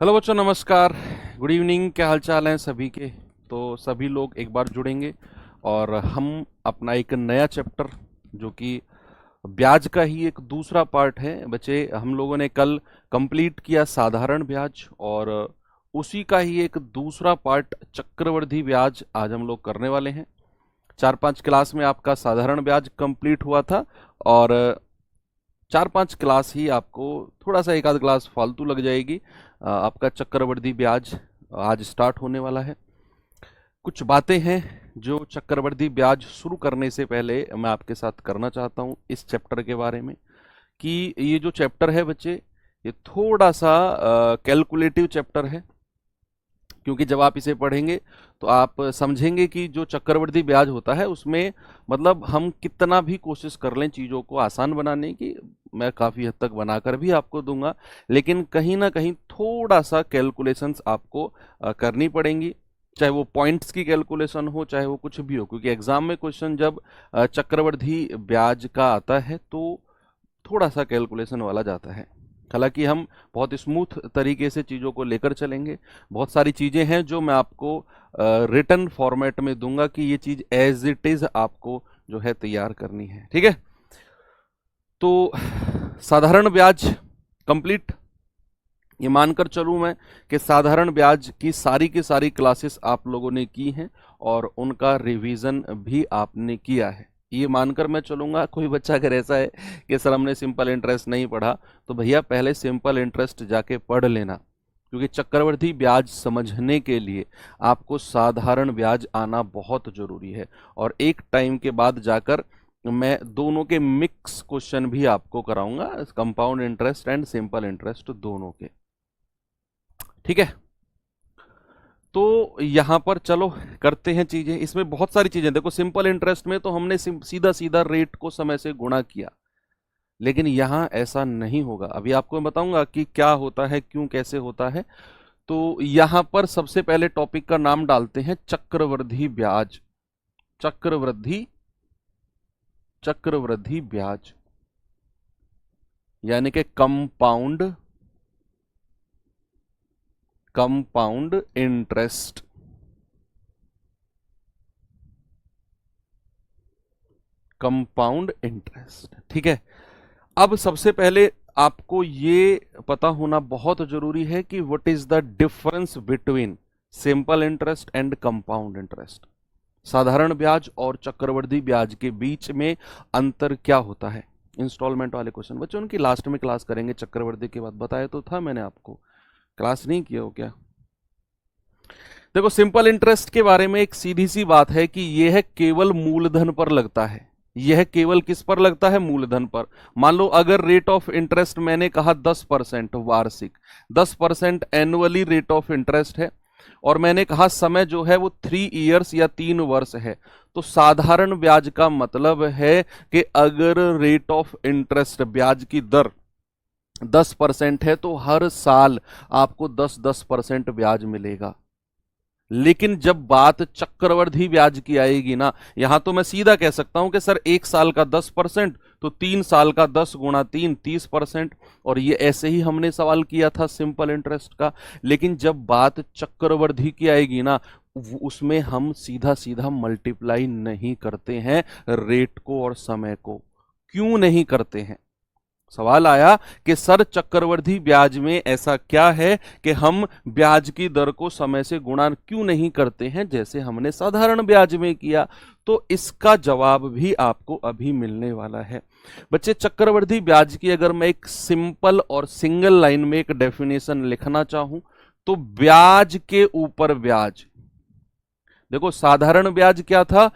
Hello बच्चों, नमस्कार। Good evening. क्या हाल चाल हैं सभी के? तो सभी लोग एक बार जुड़ेंगे और हम अपना एक नया चैप्टर, जो कि ब्याज का ही एक दूसरा पार्ट है। बच्चे, हम लोगों ने कल कंप्लीट किया साधारण ब्याज, और उसी का ही एक दूसरा पार्ट चक्रवृद्धि ब्याज आज हम लोग करने वाले हैं। 4-5 क्लास में आपका साधारण ब्याज कंप्लीट हुआ था, और 4-5 क्लास ही आपको, थोड़ा सा एक आध क्लास फालतू लग जाएगी। आपका चक्रवृद्धि ब्याज आज स्टार्ट होने वाला है। कुछ बातें हैं जो चक्रवृद्धि ब्याज शुरू करने से पहले मैं आपके साथ करना चाहता हूं इस चैप्टर के बारे में। कि ये जो चैप्टर है बच्चे, ये थोड़ा सा कैलकुलेटिव चैप्टर है, क्योंकि जब आप इसे पढ़ेंगे तो आप समझेंगे कि जो चक्रवृद्धि ब्याज होता है उसमें, मतलब हम कितना भी कोशिश कर लें चीज़ों को आसान बनाने की, मैं काफ़ी हद तक बनाकर भी आपको दूंगा, लेकिन कहीं ना कहीं थोड़ा सा कैलकुलेशंस आपको करनी पड़ेंगी। चाहे वो पॉइंट्स की कैलकुलेशन हो, चाहे वो कुछ भी हो, क्योंकि एग्जाम में क्वेश्चन जब चक्रवृद्धि ब्याज का आता है तो थोड़ा सा कैलकुलेशन वाला जाता है। हालांकि हम बहुत स्मूथ तरीके से चीज़ों को लेकर चलेंगे। बहुत सारी चीज़ें हैं जो मैं आपको रिटन फॉर्मेट में दूंगा कि ये चीज़ एज इट इज़ आपको जो है तैयार करनी है। ठीक है? तो साधारण ब्याज कंप्लीट, ये मानकर चलूं मैं कि साधारण ब्याज की सारी क्लासेस आप लोगों ने की हैं और उनका रिवीजन भी आपने किया है। ये मानकर मैं चलूंगा। कोई बच्चा अगर ऐसा है कि सर हमने सिंपल इंटरेस्ट नहीं पढ़ा, तो भैया पहले सिंपल इंटरेस्ट जाके पढ़ लेना, क्योंकि चक्रवृद्धि ब्याज समझने के लिए आपको साधारण ब्याज आना बहुत जरूरी है। और एक टाइम के बाद जाकर मैं दोनों के मिक्स क्वेश्चन भी आपको कराऊंगा, compound interest and simple interest दोनों के। ठीक है? तो यहां पर चलो करते हैं चीजें। इसमें बहुत सारी चीजें देखो। सिंपल इंटरेस्ट में तो हमने सीधा सीधा रेट को समय से गुणा किया, लेकिन यहां ऐसा नहीं होगा। अभी आपको मैं बताऊंगा कि क्या होता है, क्यों, कैसे होता है। तो यहां पर सबसे पहले टॉपिक का नाम डालते हैं चक्रवृद्धि ब्याज। चक्रवृद्धि चक्रवृद्धि ब्याज यानी कि कंपाउंड इंटरेस्ट। कंपाउंड इंटरेस्ट, ठीक है। अब सबसे पहले आपको ये पता होना बहुत जरूरी है कि what is the difference between simple interest and compound interest. साधारण ब्याज और चक्रवृद्धि ब्याज के बीच में अंतर क्या होता है। इंस्टॉलमेंट वाले क्वेश्चन बच्चों उनकी लास्ट में क्लास करेंगे, चक्रवृद्धि के बाद बताया तो था मैंने आपको। क्लास नहीं किया हो क्या? देखो, सिंपल इंटरेस्ट के बारे में एक सीधी सी बात है कि यह केवल मूलधन पर लगता है। यह केवल किस पर लगता है? मूलधन पर। मान लो अगर रेट ऑफ इंटरेस्ट मैंने कहा 10% वार्षिक, 10% एनुअली रेट ऑफ इंटरेस्ट है, और मैंने कहा समय जो है वो 3 इयर्स या 3 वर्ष है, तो साधारण ब्याज का मतलब है कि अगर रेट ऑफ इंटरेस्ट, ब्याज की दर 10% है, तो हर साल आपको 10% ब्याज मिलेगा। लेकिन जब बात चक्रवृद्धि ब्याज की आएगी ना, यहां तो मैं सीधा कह सकता हूं कि सर 1 साल का 10%, तो 3 साल का 10 गुणा 3, 30%। और ये ऐसे ही हमने सवाल किया था सिंपल इंटरेस्ट का। लेकिन जब बात चक्रवृद्धि की आएगी ना, उसमें हम सीधा सीधा मल्टीप्लाई नहीं करते हैं रेट को और समय को। क्यों नहीं करते हैं? सवाल आया कि सर चक्रवृद्धि ब्याज में ऐसा क्या है कि हम ब्याज की दर को समय से गुणा क्यों नहीं करते हैं जैसे हमने साधारण ब्याज में किया। तो इसका जवाब भी आपको अभी मिलने वाला है। बच्चे, चक्रवृद्धि ब्याज की अगर मैं एक सिंपल और सिंगल लाइन में एक डेफिनेशन लिखना चाहूं, तो ब्याज के ऊपर ब्याज। देखो, साधारण ब्याज क्या था?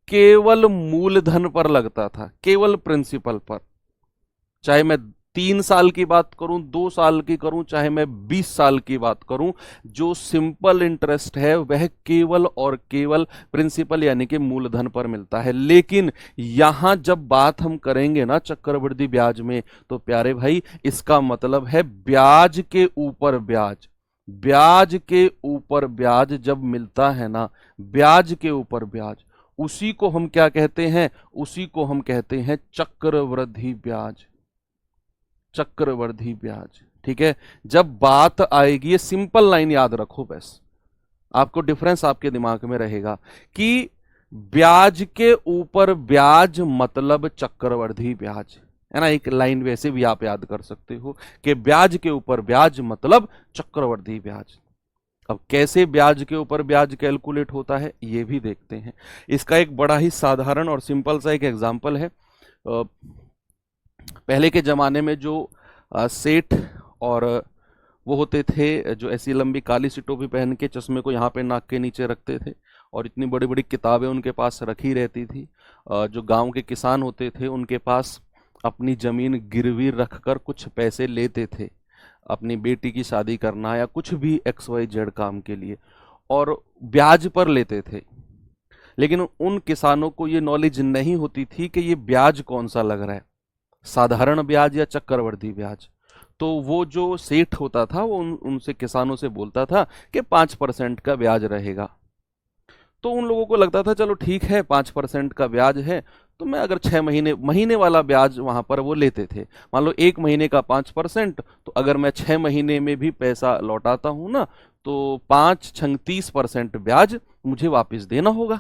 केवल मूलधन पर लगता था, केवल प्रिंसिपल पर। चाहे मैं 3 साल की बात करूं, 2 साल की करूं, चाहे मैं 20 साल की बात करूं, जो सिंपल इंटरेस्ट है वह केवल और केवल प्रिंसिपल यानी कि मूलधन पर मिलता है। लेकिन यहां जब बात हम करेंगे ना चक्रवृद्धि ब्याज में, तो प्यारे भाई इसका मतलब है ब्याज के ऊपर ब्याज। ब्याज के ऊपर ब्याज जब मिलता है ना, ब्याज के ऊपर ब्याज, उसी को हम क्या कहते हैं? उसी को हम कहते हैं चक्रवृद्धि ब्याज। चक्रवृद्धि ब्याज। ठीक है, जब बात आएगी, ये सिंपल लाइन याद रखो बस, आपको डिफरेंस आपके दिमाग में रहेगा कि ब्याज के ऊपर ब्याज मतलब चक्रवृद्धि ब्याज, है ना। एक लाइन वैसे भी आप याद कर सकते हो कि ब्याज के ऊपर ब्याज मतलब चक्रवृद्धि ब्याज। अब कैसे ब्याज के ऊपर ब्याज कैलकुलेट होता है ये भी देखते हैं। इसका एक बड़ा ही साधारण और सिंपल सा एक एग्जांपल है। पहले के जमाने में जो सेठ और वो होते थे जो ऐसी लंबी काली सी टोपी पहन के चश्मे को यहाँ पे नाक के नीचे रखते थे और इतनी बड़ी बड़ी किताबें उनके पास रखी रहती थी। जो गांव के किसान होते थे उनके पास अपनी जमीन गिरवी रखकर कुछ पैसे लेते थे अपनी बेटी की शादी करना या कुछ भी XYZ काम के लिए, और ब्याज पर लेते थे। लेकिन उन किसानों को ये नॉलेज नहीं होती थी कि ये ब्याज कौन सा लग रहा है, साधारण ब्याज या चक्रवृद्धि ब्याज। तो वो जो सेठ होता था वो उनसे किसानों से बोलता था कि 5% का ब्याज रहेगा। तो उन लोगों को लगता था चलो ठीक है 5% का ब्याज है, तो मैं अगर 6 महीने वाला ब्याज वहां पर वो लेते थे। मान लो 1 महीने का 5%, तो अगर मैं 6 महीने में भी पैसा लौटाता हूं ना, तो 5 छंग 30% ब्याज मुझे वापस देना होगा,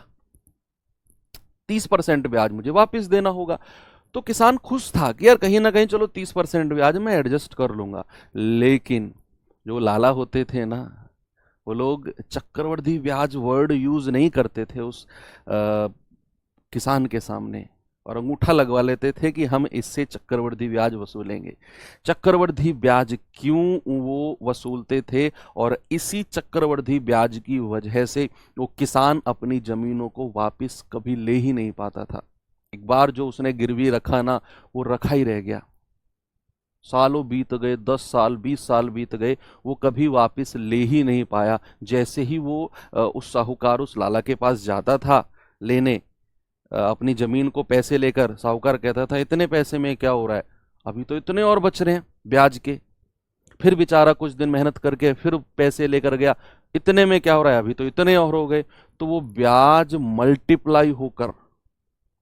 30% ब्याज मुझे वापस देना होगा। तो किसान खुश था कि यार कहीं ना कहीं चलो 30% ब्याज मैं एडजस्ट कर लूंगा। लेकिन जो लाला होते थे ना, वो लोग चक्रवृद्धि ब्याज वर्ड यूज नहीं करते थे उस किसान के सामने, और अंगूठा लगवा लेते थे कि हम इससे चक्रवृद्धि ब्याज वसूलेंगे। चक्रवृद्धि ब्याज क्यों वो वसूलते थे, और इसी चक्रवृद्धि ब्याज की वजह से वो किसान अपनी जमीनों को वापस कभी ले ही नहीं पाता था। एक बार जो उसने गिरवी रखा ना, वो रखा ही रह गया। सालों बीत गए, 10 साल 20 साल बीत गए, वो कभी वापस ले ही नहीं पाया। जैसे ही वो उस साहूकार उस लाला के पास जाता था लेने अपनी जमीन को पैसे लेकर, साहूकार कहता था इतने पैसे में क्या हो रहा है, अभी तो इतने और बच रहे हैं ब्याज के। फिर बेचारा कुछ दिन मेहनत करके फिर पैसे लेकर गया, इतने में क्या हो रहा है, अभी तो इतने और हो गए। तो वो ब्याज मल्टीप्लाई होकर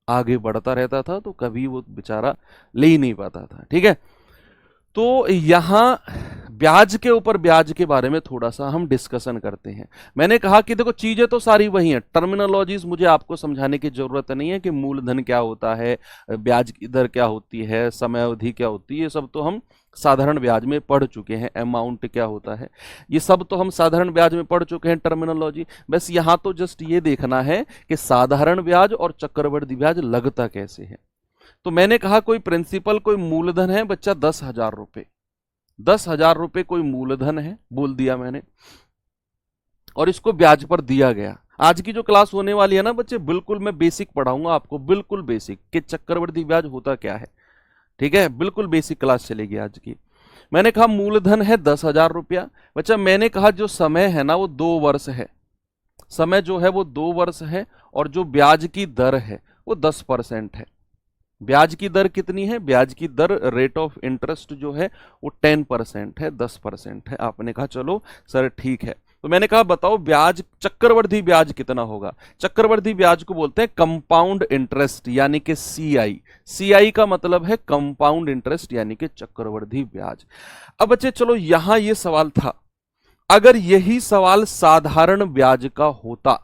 आगे बढ़ता रहता था, तो कभी वो बेचारा ले ही नहीं पाता था। ठीक है, तो यहां ब्याज के ऊपर ब्याज के बारे में थोड़ा सा हम डिस्कशन करते हैं। मैंने कहा कि देखो चीजें तो सारी वही हैं, टर्मिनोलॉजीज मुझे आपको समझाने की जरूरत नहीं है कि मूलधन क्या होता है, ब्याज की दर क्या होती है, समय अवधि क्या होती है, ये सब तो हम साधारण ब्याज में पढ़ चुके हैं। अमाउंट क्या होता है, ये सब तो हम साधारण ब्याज में पढ़ चुके हैं टर्मिनोलॉजी। बस यहां तो जस्ट ये देखना है कि साधारण ब्याज और चक्रवृद्धि ब्याज लगता कैसे है। तो मैंने कहा कोई प्रिंसिपल, कोई मूलधन है बच्चा 10,000 रुपए, 10,000 रुपए कोई मूलधन है बोल दिया मैंने, और इसको ब्याज पर दिया गया। आज की जो क्लास होने वाली है ना बच्चे, बिल्कुल मैं बेसिक पढ़ाऊंगा आपको, बिल्कुल बेसिक कि चक्रवृद्धि ब्याज होता क्या है। ठीक है, बिल्कुल बेसिक क्लास चलेगी आज की। मैंने कहा मूलधन है 10,000 रुपया। बच्चा मैंने कहा जो समय है ना वो 2 वर्ष है, समय जो है वो 2 वर्ष है, और जो ब्याज की दर है वो 10% है। ब्याज की दर कितनी है, ब्याज की दर रेट ऑफ इंटरेस्ट जो है वो 10% है, 10% है। आपने कहा चलो सर ठीक है। तो मैंने कहा बताओ ब्याज, चक्रवृद्धि ब्याज कितना होगा। चक्रवृद्धि ब्याज को बोलते हैं कंपाउंड इंटरेस्ट यानी कि CI। CI का मतलब है कंपाउंड इंटरेस्ट यानी कि चक्रवृद्धि ब्याज। अब बच्चे चलो यहां ये सवाल था, अगर यही सवाल साधारण ब्याज का होता,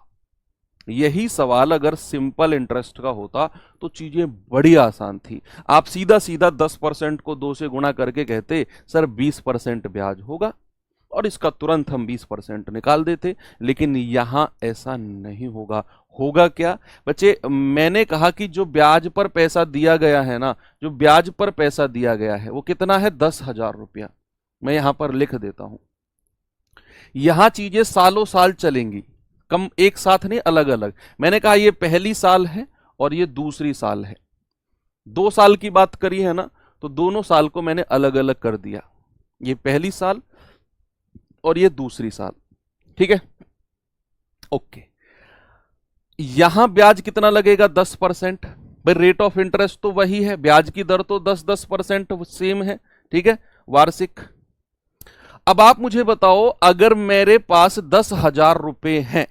यही सवाल अगर सिंपल इंटरेस्ट का होता तो चीजें बड़ी आसान थी। आप सीधा सीधा 10% को 2 से गुणा करके कहते सर 20% ब्याज होगा, और इसका तुरंत हम 20% निकाल देते। लेकिन यहां ऐसा नहीं होगा। होगा क्या बच्चे, मैंने कहा कि जो ब्याज पर पैसा दिया गया है ना, जो ब्याज पर पैसा दिया गया है वो कितना है, 10,000 रुपया। मैं यहां पर लिख देता हूं। यहां चीजें सालों साल चलेंगी, कम एक साथ नहीं, अलग अलग। मैंने कहा ये पहली साल है और ये दूसरी साल है। 2 साल की बात करी है ना, तो दोनों साल को मैंने अलग अलग कर दिया, ये पहली साल और ये दूसरी साल। ठीक है, ओके। यहां ब्याज कितना लगेगा, 10%। भाई रेट ऑफ इंटरेस्ट तो वही है, ब्याज की दर तो 10% सेम है। ठीक है, वार्षिक। अब आप मुझे बताओ अगर मेरे पास 10,000 रुपए हैं,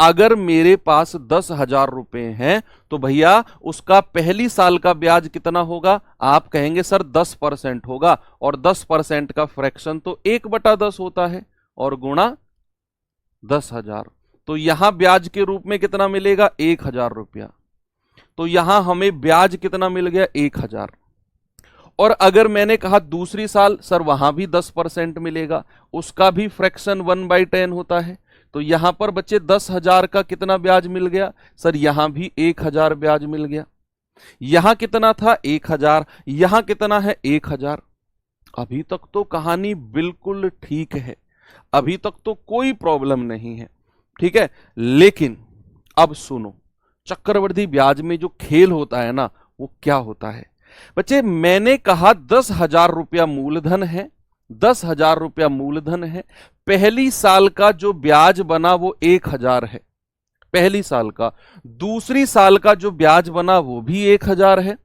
अगर मेरे पास 10,000 रुपए हैं तो भैया उसका पहली साल का ब्याज कितना होगा? आप कहेंगे सर 10% होगा, और 10% का फ्रैक्शन तो 1/10 होता है, और गुणा 10,000। तो यहां ब्याज के रूप में कितना मिलेगा? 1,000 रुपया। तो यहां हमें ब्याज कितना मिल गया? 1,000। और अगर मैंने कहा दूसरी साल, सर वहां भी 10% मिलेगा, उसका भी फ्रैक्शन 1/10 होता है। तो यहां पर बच्चे 10,000 का कितना ब्याज मिल गया? सर यहां भी 1,000 ब्याज मिल गया। यहां कितना था? 1,000। यहां कितना है? 1,000। अभी तक तो कहानी बिल्कुल ठीक है, अभी तक तो कोई प्रॉब्लम नहीं है, ठीक है। लेकिन अब सुनो, चक्रवृद्धि ब्याज में जो खेल होता है ना, वो क्या होता है बच्चे? मैंने कहा 10,000 रुपया मूलधन है, 10,000 रुपया मूलधन है। पहली साल का जो ब्याज बना वो 1,000 है, पहली साल का। दूसरी साल का जो ब्याज बना वो भी 1,000 है,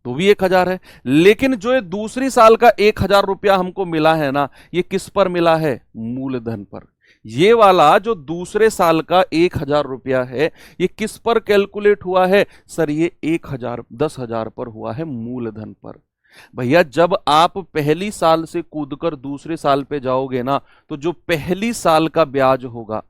तो भी 1,000 है। लेकिन जो ये दूसरी साल का 1,000 रुपया हमको मिला है ना, ये किस पर मिला है? मूलधन पर। ये वाला जो दूसरे साल का 1,000 रुपया है, ये किस पर कैलकुलेट हुआ है? सर ये 1,000 10,000 पर हुआ है, मूलधन पर। भैया जब आप पहली साल से कूदकर दूसरे साल पे जाओगे ना, तो जो पहली साल का ब्याज होगा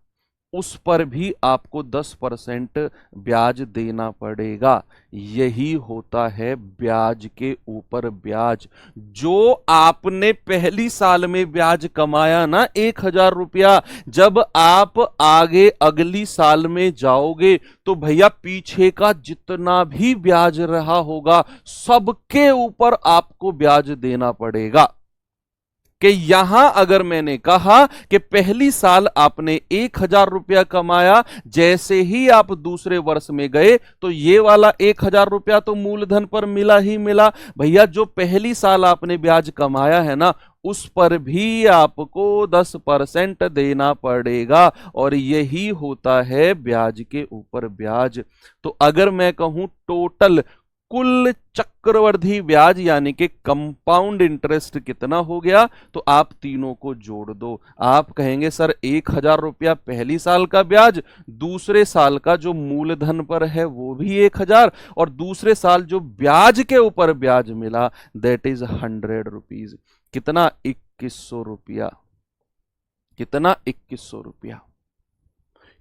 उस पर भी आपको 10% ब्याज देना पड़ेगा। यही होता है ब्याज के ऊपर ब्याज। जो आपने पहली साल में ब्याज कमाया ना 1,000 रुपया, जब आप आगे अगली साल में जाओगे तो भैया पीछे का जितना भी ब्याज रहा होगा सबके ऊपर आपको ब्याज देना पड़ेगा। कि यहां अगर मैंने कहा कि पहली साल आपने 1,000 रुपया कमाया, जैसे ही आप दूसरे वर्ष में गए तो ये वाला 1,000 रुपया तो मूलधन पर मिला ही मिला। भैया जो पहली साल आपने ब्याज कमाया है ना, उस पर भी आपको 10% देना पड़ेगा, और यही होता है ब्याज के ऊपर ब्याज। तो अगर मैं कहूं टोटल कुल चक्रवृद्धि ब्याज यानी कि कंपाउंड इंटरेस्ट कितना हो गया, तो आप तीनों को जोड़ दो। आप कहेंगे सर 1,000 रुपया पहली साल का ब्याज, दूसरे साल का जो मूलधन पर है वो भी 1,000, और दूसरे साल जो ब्याज के ऊपर ब्याज मिला दैट इज 100 रुपीज। कितना? 2,100 रुपया। कितना? 2,100 रुपया।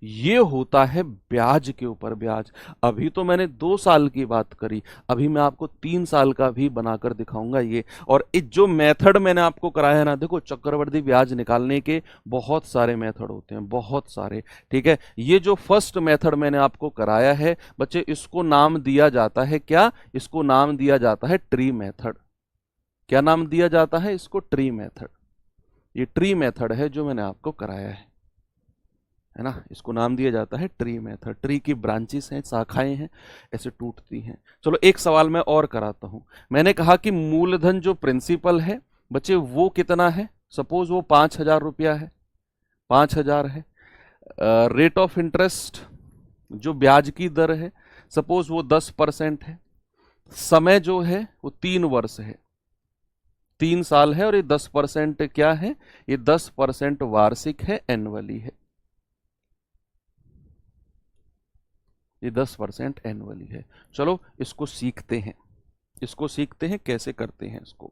ये होता है ब्याज के ऊपर ब्याज। अभी तो मैंने 2 साल की बात करी, अभी मैं आपको 3 साल का भी बनाकर दिखाऊंगा ये। और इस जो मेथड मैंने आपको कराया है ना, देखो चक्रवृद्धि ब्याज निकालने के बहुत सारे मेथड होते हैं, बहुत सारे, ठीक है। ये जो फर्स्ट मेथड मैंने आपको कराया है बच्चे, इसको नाम दिया जाता है क्या? इसको नाम दिया जाता है ट्री मेथड। क्या नाम दिया जाता है इसको? Tree method. ये ट्री मेथड है जो मैंने आपको कराया है ना, इसको नाम दिया जाता है ट्री मेथड। ट्री की ब्रांचेस हैं, शाखाएं हैं, ऐसे टूटती हैं। चलो एक सवाल मैं और कराता हूं। मैंने कहा कि मूलधन जो प्रिंसिपल है बच्चे वो कितना है? सपोज वो 5,000 रुपया है, 5,000 है। रेट ऑफ इंटरेस्ट जो ब्याज की दर है सपोज वो 10% है। समय जो है वो 3 वर्ष है, 3 साल है, और ये 10% क्या है? ये 10% वार्षिक है, एनुअली है। ये 10% एनुअली है। चलो इसको सीखते हैं, इसको सीखते हैं कैसे करते हैं इसको।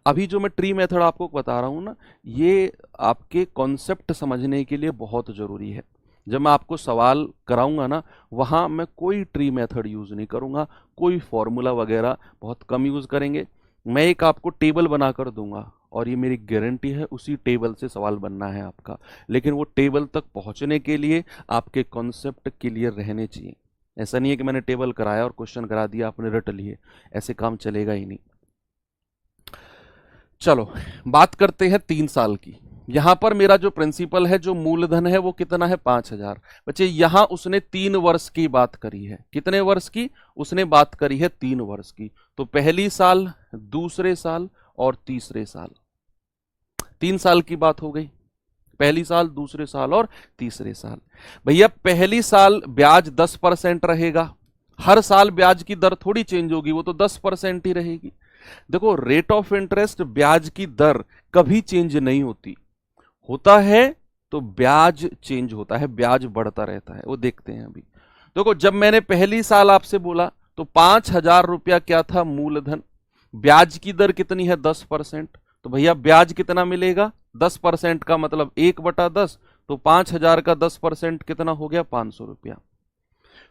अभी जो मैं ट्री मेथड आपको बता रहा हूं ना, ये आपके कॉन्सेप्ट समझने के लिए बहुत जरूरी है। जब मैं आपको सवाल कराऊंगा ना, वहां मैं कोई ट्री मेथड यूज नहीं करूंगा, कोई फॉर्मूला वगैरह बहुत कम यूज करेंगे। मैं एक आपको टेबल बनाकर दूंगा, और ये मेरी गारंटी है उसी टेबल से सवाल बनना है आपका। लेकिन वो टेबल तक पहुंचने के लिए आपके कॉन्सेप्ट क्लियर रहने चाहिए। ऐसा नहीं है कि मैंने टेबल कराया और क्वेश्चन करा दिया आपने रट लिए, ऐसे काम चलेगा ही नहीं। चलो बात करते हैं 3 साल की। यहां पर मेरा जो प्रिंसिपल है, जो मूलधन है वो कितना है? 5,000। बच्चे यहां उसने 3 वर्ष की बात करी है। कितने वर्ष की? उसने बात करी है 3 वर्ष की। तो पहली साल, दूसरे साल और तीसरे साल, 3 साल की बात हो गई। पहली साल, दूसरे साल और तीसरे साल। भैया पहली साल ब्याज 10% रहेगा, हर साल ब्याज की दर थोड़ी चेंज होगी, वो तो 10% ही रहेगी। देखो रेट ऑफ इंटरेस्ट ब्याज की दर कभी चेंज नहीं होती, होता है तो ब्याज चेंज होता है, ब्याज बढ़ता रहता है। वो देखते हैं अभी। देखो, जब मैंने पहली साल आपसे बोला तो 5,000 रुपया क्या था? मूलधन। ब्याज की दर कितनी है? 10%। तो भैया ब्याज कितना मिलेगा? 10% का मतलब 1/10। तो 5,000 का 10% कितना हो गया? 500 रुपया।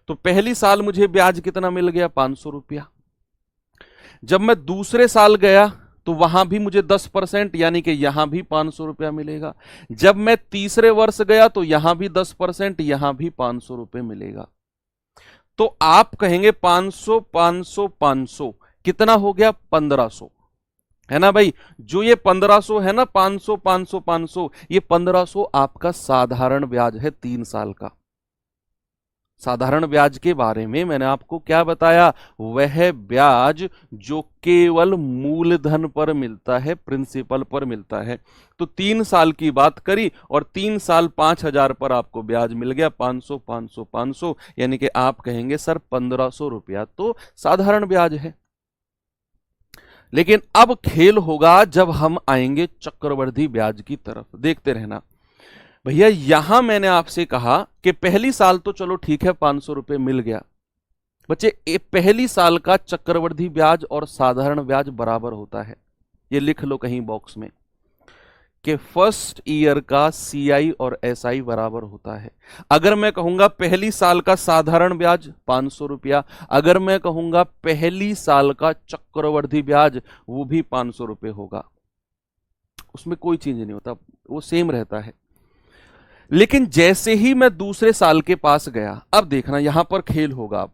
तो पहली साल मुझे ब्याज कितना मिल गया? 500 रुपया। जब मैं दूसरे साल गया तो वहां भी मुझे 10% यानी कि यहां भी 500 रुपया मिलेगा। जब मैं तीसरे वर्ष गया तो यहां भी 10%, यहां भी 500 रुपये मिलेगा। तो आप कहेंगे 500 500 500 कितना हो गया? 1,500, है ना भाई? जो ये 1,500 है ना, 500 500 500, ये 1,500 आपका साधारण ब्याज है 3 साल का। साधारण ब्याज के बारे में मैंने आपको क्या बताया? वह ब्याज जो केवल मूलधन पर मिलता है, प्रिंसिपल पर मिलता है। तो 3 साल की बात करी और 3 साल 5,000 पर आपको ब्याज मिल गया 500 500 500, यानी कि आप कहेंगे सर 1,500 रुपया तो साधारण ब्याज है। लेकिन अब खेल होगा जब हम आएंगे चक्रवृद्धि ब्याज की तरफ। देखते रहना भैया। यहां मैंने आपसे कहा कि पहली साल तो चलो ठीक है 500 रुपये मिल गया। बच्चे, पहली साल का चक्रवृद्धि ब्याज और साधारण ब्याज बराबर होता है। ये लिख लो कहीं बॉक्स में कि फर्स्ट ईयर का सीआई और एसआई बराबर होता है। अगर मैं कहूंगा पहली साल का साधारण ब्याज 500 रुपया, अगर मैं कहूंगा पहली साल का चक्रवृद्धि ब्याज, वो भी 500 रुपये होगा। उसमें कोई चेंज नहीं होता, वो सेम रहता है। लेकिन जैसे ही मैं दूसरे साल के पास गया, अब देखना यहां पर खेल होगा। अब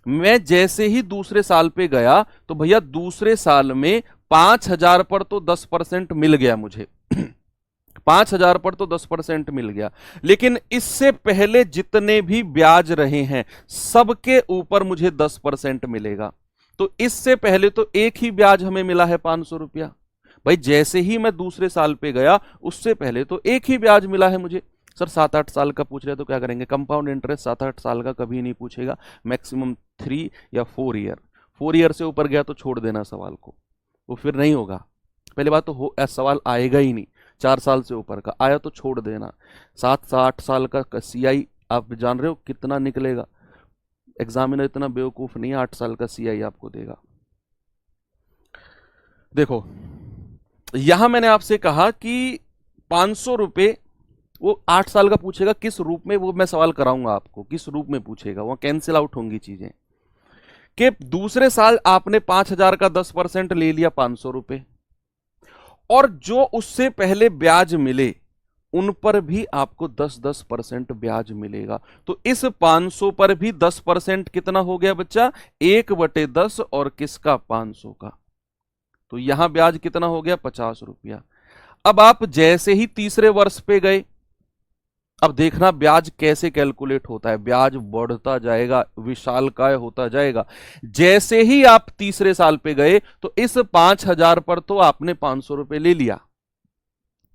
मैं जैसे ही दूसरे साल पे गया तो भैया दूसरे साल में 5,000 पर तो 10% मिल गया मुझे। 5,000 पर तो 10% मिल गया। लेकिन इससे पहले जितने भी ब्याज रहे हैं सबके ऊपर मुझे 10% मिलेगा। तो इससे पहले तो एक ही ब्याज हमें मिला है 500 रुपया। भाई जैसे ही मैं दूसरे साल पे गया उससे पहले तो एक ही ब्याज मिला है मुझे। सर 7-8 साल का पूछ रहे तो क्या करेंगे? कंपाउंड इंटरेस्ट 7-8 साल का कभी नहीं पूछेगा, मैक्सिमम 3 या 4 ईयर। 4 ईयर से ऊपर गया तो छोड़ देना सवाल को, वो फिर नहीं होगा। पहली बात तो सवाल आएगा ही नहीं। 4 साल से ऊपर का आया तो छोड़ देना। 7-8 साल का सीआई आप जान रहे हो कितना निकलेगा? एग्जामिनर इतना बेवकूफ नहीं, 8 साल का सीआई आपको देगा। देखो, यहां मैंने आपसे कहा कि 500 रुपये वो 8 साल का पूछेगा, किस रूप में, वो मैं सवाल कराऊंगा आपको किस रूप में पूछेगा। वहां कैंसिल आउट होंगी चीजें कि दूसरे साल आपने 5,000 का 10% ले लिया 500 रुपये, और जो उससे पहले ब्याज मिले उन पर भी आपको 10-10% ब्याज मिलेगा। तो इस 500 पर भी 10% कितना हो गया बच्चा? 1/10 और किसका? 500 का। तो यहां ब्याज कितना हो गया? 50 रुपया। अब आप जैसे ही तीसरे वर्ष पे गए, अब देखना ब्याज कैसे कैलकुलेट होता है। ब्याज बढ़ता जाएगा, विशालकाय होता जाएगा। जैसे ही आप तीसरे साल पे गए तो इस 5,000 पर तो आपने 500 रुपये ले लिया,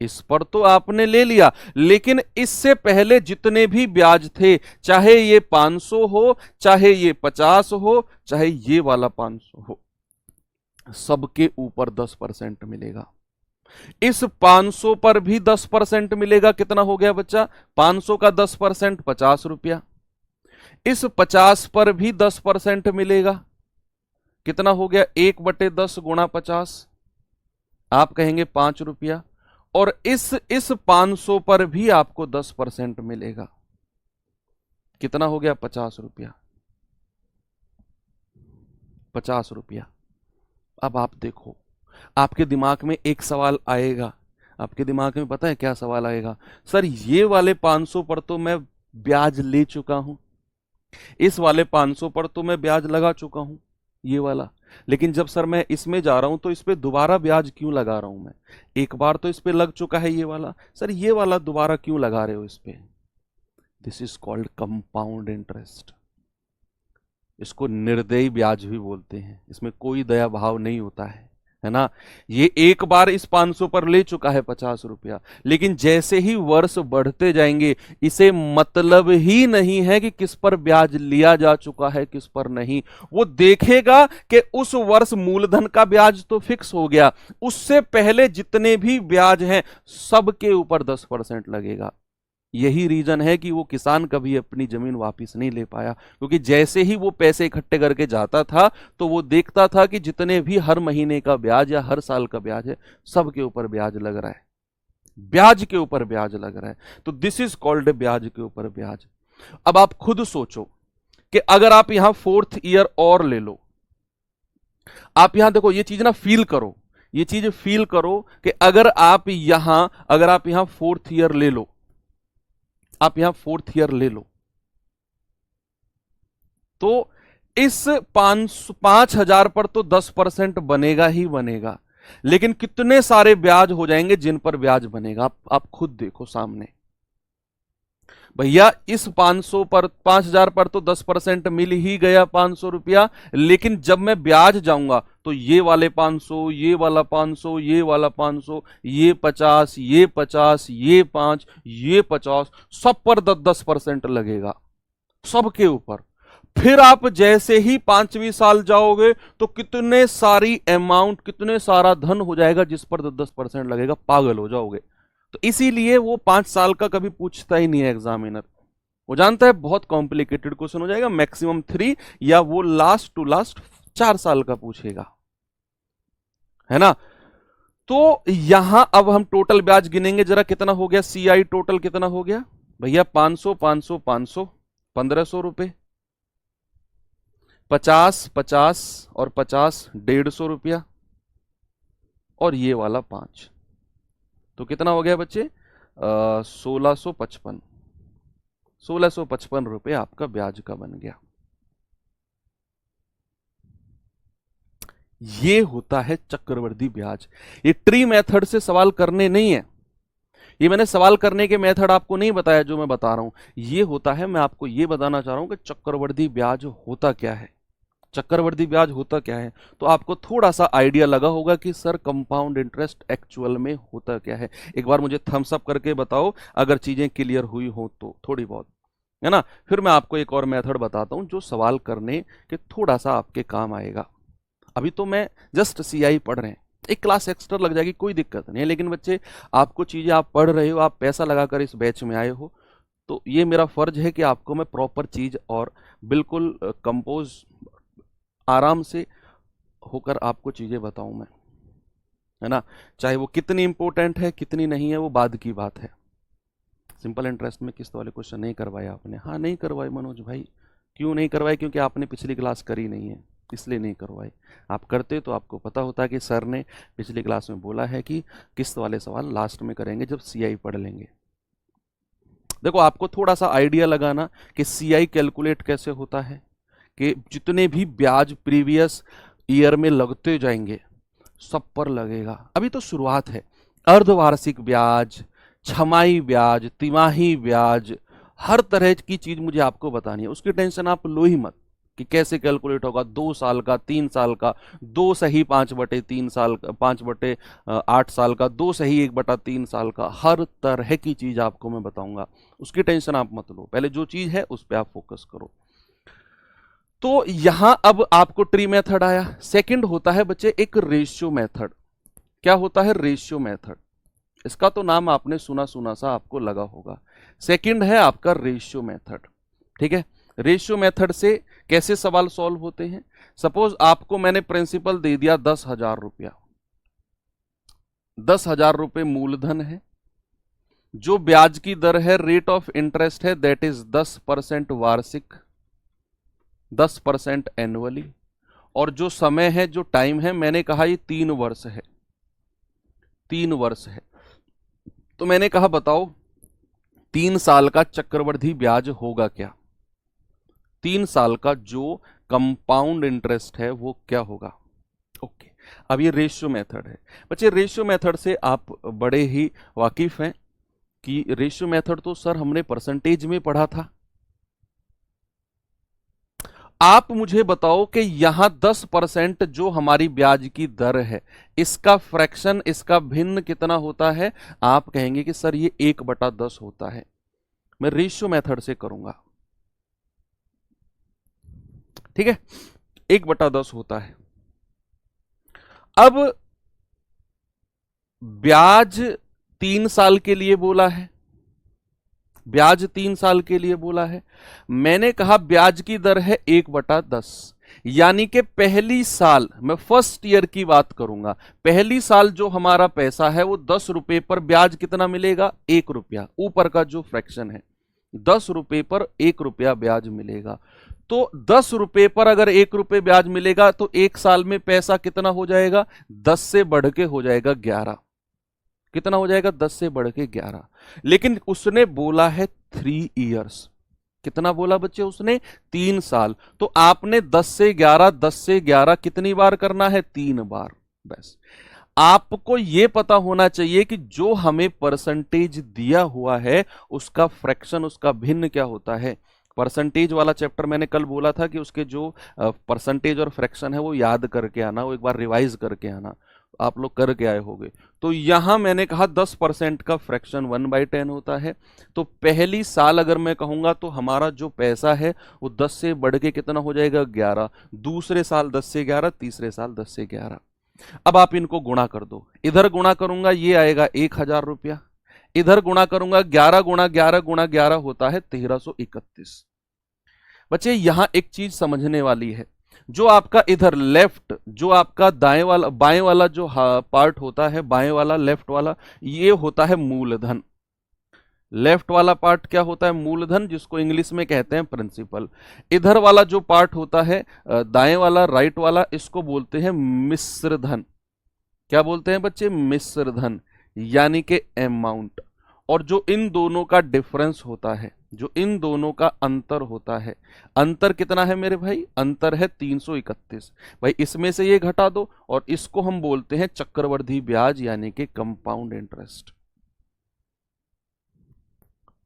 इस पर तो आपने ले लिया, लेकिन इससे पहले जितने भी ब्याज थे, चाहे ये 500 हो, चाहे ये 50 हो, चाहे ये वाला 500 हो, सबके ऊपर 10% मिलेगा। इस 500 पर भी 10% मिलेगा। कितना हो गया बच्चा? 500 का 10% 50 रुपया। इस 50 पर भी 10% मिलेगा। कितना हो गया? 1/10 गुणा 50, आप कहेंगे 5 रुपया। और इस 500 पर भी आपको 10% मिलेगा। कितना हो गया? 50 रुपया। 50 रुपया। अब आप देखो, आपके दिमाग में एक सवाल आएगा। आपके दिमाग में पता है क्या सवाल आएगा? सर ये वाले 500 पर तो मैं ब्याज ले चुका हूं, इस वाले 500 पर तो मैं ब्याज लगा चुका हूं, ये वाला। लेकिन जब सर मैं इसमें जा रहा हूं तो इस पे दोबारा ब्याज क्यों लगा रहा हूं मैं? एक बार तो इस पे लग चुका है ये वाला, सर ये वाला दोबारा क्यों लगा रहे हो इस पे? This is called compound interest. इसको निर्दयी ब्याज भी बोलते हैं। इसमें कोई दया भाव नहीं होता है। है ना। ये एक बार इस 500 पर ले चुका है 50 रुपया, लेकिन जैसे ही वर्ष बढ़ते जाएंगे इसे मतलब ही नहीं है कि किस पर ब्याज लिया जा चुका है किस पर नहीं। वो देखेगा कि उस वर्ष मूलधन का ब्याज तो फिक्स हो गया, उससे पहले जितने भी ब्याज हैं सबके ऊपर 10% लगेगा। यही रीजन है कि वो किसान कभी अपनी जमीन वापस नहीं ले पाया, क्योंकि जैसे ही वो पैसे इकट्ठे करके जाता था तो वो देखता था कि जितने भी हर महीने का ब्याज या हर साल का ब्याज है सबके ऊपर ब्याज लग रहा है, ब्याज के ऊपर ब्याज लग रहा है। तो दिस इज कॉल्ड ब्याज के ऊपर ब्याज। अब आप खुद सोचो कि अगर आप यहां 4th ईयर और ले लो, आप यहां देखो ये चीज ना फील करो, ये चीज फील करो कि अगर आप यहां 4th ईयर ले लो, आप यहां 4th ईयर ले लो, तो इस 5,000 पर तो 10% बनेगा ही बनेगा, लेकिन कितने सारे ब्याज हो जाएंगे जिन पर ब्याज बनेगा आप खुद देखो सामने। भैया इस 5,000 पर तो 10% मिल ही गया 500 रुपया, लेकिन जब मैं ब्याज जाऊंगा तो ये वाले 500, ये वाला 500, ये वाला 500, ये 50, ये 50, ये 5, ये 50, सब पर 10% लगेगा, सबके ऊपर। फिर आप जैसे ही 5वीं साल जाओगे तो कितने सारी अमाउंट, कितने सारा धन हो जाएगा जिस पर 10% लगेगा, पागल हो जाओगे। तो इसीलिए वो 5 साल का कभी पूछता ही नहीं है एग्जामिनर, वो जानता है बहुत कॉम्प्लिकेटेड क्वेश्चन हो जाएगा, मैक्सिमम 3 या वो लास्ट टू लास्ट 4 साल का पूछेगा, है ना। तो यहां अब हम टोटल ब्याज गिनेंगे जरा, कितना हो गया सीआई टोटल, कितना हो गया भैया 500 500 500 1500 रुपए, 50 50 और 50 150 रुपया, और ये वाला 5, तो कितना हो गया बच्चे 1655, 1655 रुपए आपका ब्याज का बन गया। ये होता है चक्रवृद्धि ब्याज। ये ट्री मेथड से सवाल करने नहीं है, ये मैंने सवाल करने के मेथड आपको नहीं बताया जो मैं बता रहा हूं, ये होता है, मैं आपको ये बताना चाह रहा हूं कि चक्रवृद्धि ब्याज होता क्या है, चक्रवृद्धि ब्याज होता क्या है। तो आपको थोड़ा सा आइडिया लगा होगा कि सर कंपाउंड इंटरेस्ट एक्चुअल में होता क्या है। एक बार मुझे थम्स अप करके बताओ अगर चीजें क्लियर हुई हो तो, थोड़ी बहुत, है ना। फिर मैं आपको एक और मेथड बताता हूं जो सवाल करने के थोड़ा सा आपके काम आएगा। अभी तो मैं जस्ट सीआई पढ़ रहे हैं, एक क्लास एक्स्ट्रा लग जाएगी कोई दिक्कत नहीं है, लेकिन बच्चे आपको चीजें आप पढ़ रहे हो, आप पैसा लगाकर इस बैच में आए हो, तो ये मेरा फर्ज है कि आपको मैं प्रॉपर चीज और बिल्कुल कंपोज आराम से होकर आपको चीजें बताऊं मैं, है ना। चाहे वो कितनी इंपॉर्टेंट है कितनी नहीं है वो बाद की बात है। सिंपल इंटरेस्ट में किस्त वाले क्वेश्चन नहीं करवाए आपने, हाँ नहीं करवाए मनोज भाई, क्यों नहीं करवाए, क्योंकि आपने पिछली क्लास करी नहीं है इसलिए नहीं करवाए। आप करते तो आपको पता होता कि सर ने पिछली क्लास में बोला है कि किस्त वाले सवाल लास्ट में करेंगे जब सीआई पढ़ लेंगे। देखो आपको थोड़ा सा आइडिया लगाना कि सीआई कैलकुलेट कैसे होता है, कि जितने भी ब्याज प्रीवियस ईयर में लगते जाएंगे सब पर लगेगा। अभी तो शुरुआत है, अर्धवार्षिक ब्याज, छमाही ब्याज, तिमाही ब्याज, हर तरह की चीज मुझे आपको बतानी है, उसकी टेंशन आप लो ही मत कि कैसे कैलकुलेट होगा, 2 साल का 3 साल का, 2 सही 5/3 साल का, 5/8 साल का, 2 सही 1/3 साल का, हर तरह की चीज आपको मैं बताऊंगा, उसकी टेंशन आप मत लो, पहले जो चीज है उस पर आप फोकस करो। तो यहां अब आपको ट्री मेथड आया। सेकंड होता है बच्चे एक रेशियो मेथड। क्या होता है रेशियो मेथड, इसका तो नाम आपने सुना सुना सा आपको लगा होगा। सेकंड है आपका रेशियो मेथड, ठीक है। रेशियो मेथड से कैसे सवाल सॉल्व होते हैं, सपोज आपको मैंने प्रिंसिपल दे दिया 10,000 रुपया, 10,000 रुपये मूलधन है, जो ब्याज की दर है रेट ऑफ इंटरेस्ट है दैट इज 10% वार्षिक, 10% एनुअली, और जो समय है जो टाइम है मैंने कहा ये 3 वर्ष है, 3 वर्ष है। तो मैंने कहा बताओ 3 साल का चक्रवृद्धि ब्याज होगा क्या, 3 साल का जो कंपाउंड इंटरेस्ट है वो क्या होगा। ओके, अब ये रेशियो मेथड है बच्चे। रेशियो मेथड से आप बड़े ही वाकिफ हैं कि रेशियो मेथड तो सर हमने परसेंटेज में पढ़ा था। आप मुझे बताओ कि यहां 10% जो हमारी ब्याज की दर है, इसका फ्रैक्शन, इसका भिन्न कितना होता है? आप कहेंगे कि सर ये 1/10 होता है। मैं रेशियो मेथड से करूंगा, ठीक है, 1/10 होता है। अब ब्याज 3 साल के लिए बोला है, ब्याज 3 साल के लिए बोला है। मैंने कहा ब्याज की दर है 1/10, यानी कि पहली साल, मैं फर्स्ट ईयर की बात करूंगा, पहली साल जो हमारा पैसा है वो 10 रुपए पर ब्याज कितना मिलेगा? 1 रुपया। ऊपर का जो फ्रैक्शन है 10 रुपए पर 1 रुपया ब्याज मिलेगा। तो 10 रुपए पर अगर 1 रुपये ब्याज मिलेगा तो 1 साल में पैसा कितना हो जाएगा? 10 से बढ़ के हो जाएगा 11। कितना हो जाएगा? 10 से बढ़ के 11। लेकिन उसने बोला है 3 इयर्स। कितना बोला बच्चे उसने? 3 साल। तो आपने 10 से 11, 10 से 11 कितनी बार करना है? 3 बार। बस आपको यह पता होना चाहिए कि जो हमें परसेंटेज दिया हुआ है उसका फ्रैक्शन, उसका भिन्न क्या होता है। परसेंटेज वाला चैप्टर मैंने कल बोला था कि उसके जो परसेंटेज और फ्रैक्शन है वो याद करके आना, वो एक बार रिवाइज करके आना। आप लोग करके आए होंगे। तो यहां मैंने कहा 10% का फ्रैक्शन 1/10 होता है। तो पहली साल अगर मैं कहूंगा तो हमारा जो पैसा है वो 10 से बढ़ के कितना हो जाएगा? 11। दूसरे साल 10 से 11, तीसरे साल 10 से 11। अब आप इनको गुणा कर दो, इधर गुणा करूंगा ये आएगा 1000 रुपया, इधर गुणा करूंगा 11 गुणा 11 गुणा 11 होता है 1331। बच्चे यहां एक चीज समझने वाली है, जो आपका इधर लेफ्ट, जो आपका दाएं वाला बाएं वाला जो पार्ट होता है, बाएं वाला लेफ्ट वाला, ये होता है मूलधन। लेफ्ट वाला पार्ट क्या होता है? मूलधन, जिसको इंग्लिश में कहते हैं प्रिंसिपल। इधर वाला जो पार्ट होता है दाएं वाला, राइट वाला, इसको बोलते हैं मिश्र धन। क्या बोलते हैं बच्चे? मिश्र धन, यानी कि अमाउंट। और जो इन दोनों का डिफरेंस होता है, जो इन दोनों का अंतर होता है, अंतर कितना है मेरे भाई? अंतर है 331। भाई इसमें से ये घटा दो और इसको हम बोलते हैं चक्रवृद्धि ब्याज, यानी कि कंपाउंड इंटरेस्ट।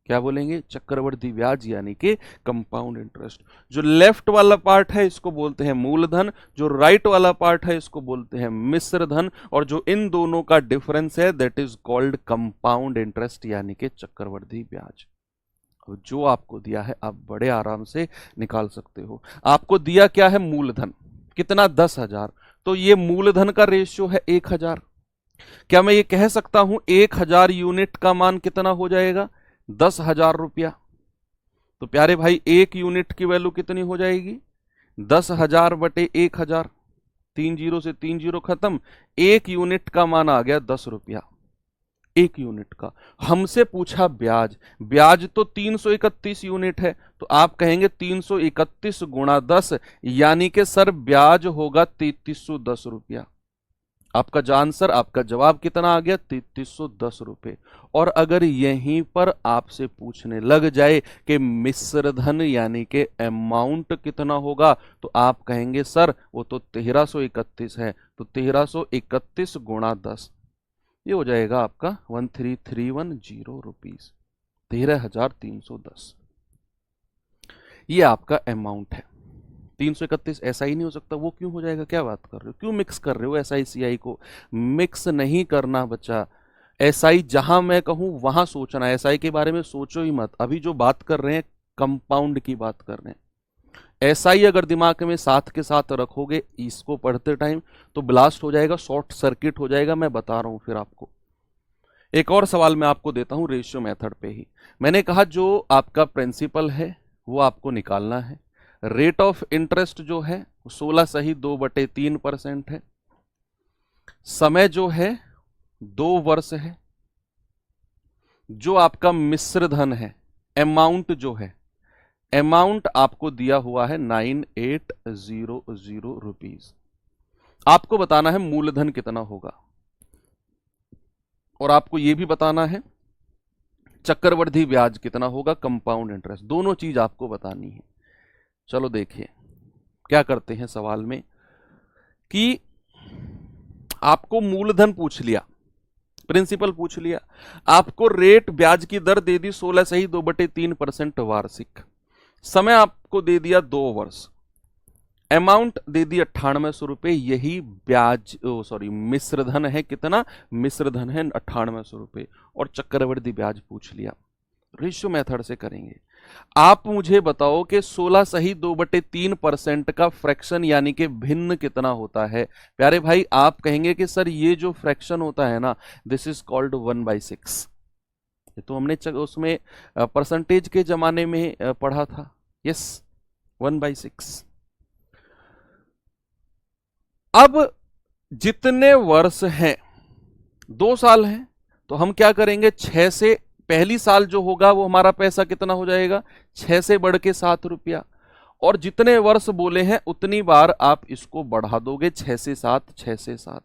क्या बोलेंगे? चक्रवृद्धि ब्याज यानी कि कंपाउंड इंटरेस्ट। जो लेफ्ट वाला पार्ट है इसको बोलते हैं मूलधन, जो राइट वाला पार्ट है इसको बोलते हैं मिश्र धन, और जो इन दोनों का डिफरेंस है that is called compound interest, यानी कि चक्रवृद्धि ब्याज। जो आपको दिया है आप बड़े आराम से निकाल सकते हो। आपको दिया क्या है? मूलधन कितना? 10,000। तो ये मूलधन का रेशियो है 1000। क्या मैं ये कह सकता हूं 1000 यूनिट का मान कितना हो जाएगा? 10,000 रुपया। तो प्यारे भाई 1 यूनिट की वैल्यू कितनी हो जाएगी? 10,000 बटे 1000। 3 जीरो से 3 जीरो खत्म। 1 यूनिट का मान आ गया 10 रुपया। 1 यूनिट का। हमसे पूछा ब्याज, ब्याज तो 331 यूनिट है, तो आप कहेंगे 331 गुणा 10, यानी कि सर ब्याज होगा 3310 रुपया। आपका आंसर, आपका जवाब कितना आ गया? 3310 रुपये। और अगर यहीं पर आपसे पूछने लग जाए कि मिश्र धन यानी कि अमाउंट कितना होगा, तो आप कहेंगे सर वो तो 1331 है, तो 1331 गुणा 10, ये हो जाएगा आपका 13,310 रुपीज, 13,310। ये आपका अमाउंट है। 331 ऐसा ही नहीं हो सकता। वो क्यों हो जाएगा? क्या बात कर रहे हो? क्यों मिक्स कर रहे हो एसआई सीआई को? मिक्स नहीं करना बच्चा। एसआई जहां मैं कहूं वहां सोचना है, एसआई के बारे में सोचो ही मत। अभी जो बात कर रहे हैं कंपाउंड की बात कर रहे हैं। एसआई अगर दिमाग में साथ के साथ रखोगे इसको पढ़ते टाइम तो ब्लास्ट हो जाएगा, शॉर्ट सर्किट हो जाएगा। मैं बता रहा हूं फिर आपको। एक और सवाल मैं आपको देता हूं रेशियो मेथड पे ही। मैंने कहा जो आपका प्रिंसिपल है वो आपको निकालना है। रेट ऑफ इंटरेस्ट जो है 16 सही 2/3% है। समय जो है 2 वर्ष है। जो आपका मिश्र धन है, अमाउंट जो है, अमाउंट आपको दिया हुआ है 9800 रुपीज। आपको बताना है मूलधन कितना होगा, और आपको यह भी बताना है चक्रवृद्धि ब्याज कितना होगा, कंपाउंड इंटरेस्ट। दोनों चीज आपको बतानी है। चलो देखिए क्या करते हैं सवाल में कि आपको मूलधन पूछ लिया, प्रिंसिपल पूछ लिया, आपको रेट ब्याज की दर दे दी 16 सही 2/3% वार्षिक, समय आपको दे दिया 2 वर्ष। अमाउंट दे दी 9800 रुपए, यही ब्याज सॉरी मिश्र धन है। कितना मिश्र धन है? 9800 रुपए। और चक्रवृद्धि ब्याज पूछ लिया। रेशियो मेथड से करेंगे। आप मुझे बताओ कि 16 सही 2/3% का फ्रैक्शन यानी कि भिन्न कितना होता है? प्यारे भाई आप कहेंगे कि सर ये जो फ्रैक्शन होता है ना, दिस इज कॉल्ड 1/6। ये तो हमने उसमें परसेंटेज के जमाने में पढ़ा था। यस, 1/6। अब जितने वर्ष हैं, 2 साल हैं, तो हम क्या करेंगे? 6 से पहली साल जो होगा वो हमारा पैसा कितना हो जाएगा? 6 से बढ़ के 7 रुपया। और जितने वर्ष बोले हैं उतनी बार आप इसको बढ़ा दोगे, 6 से 7, 6 से 7।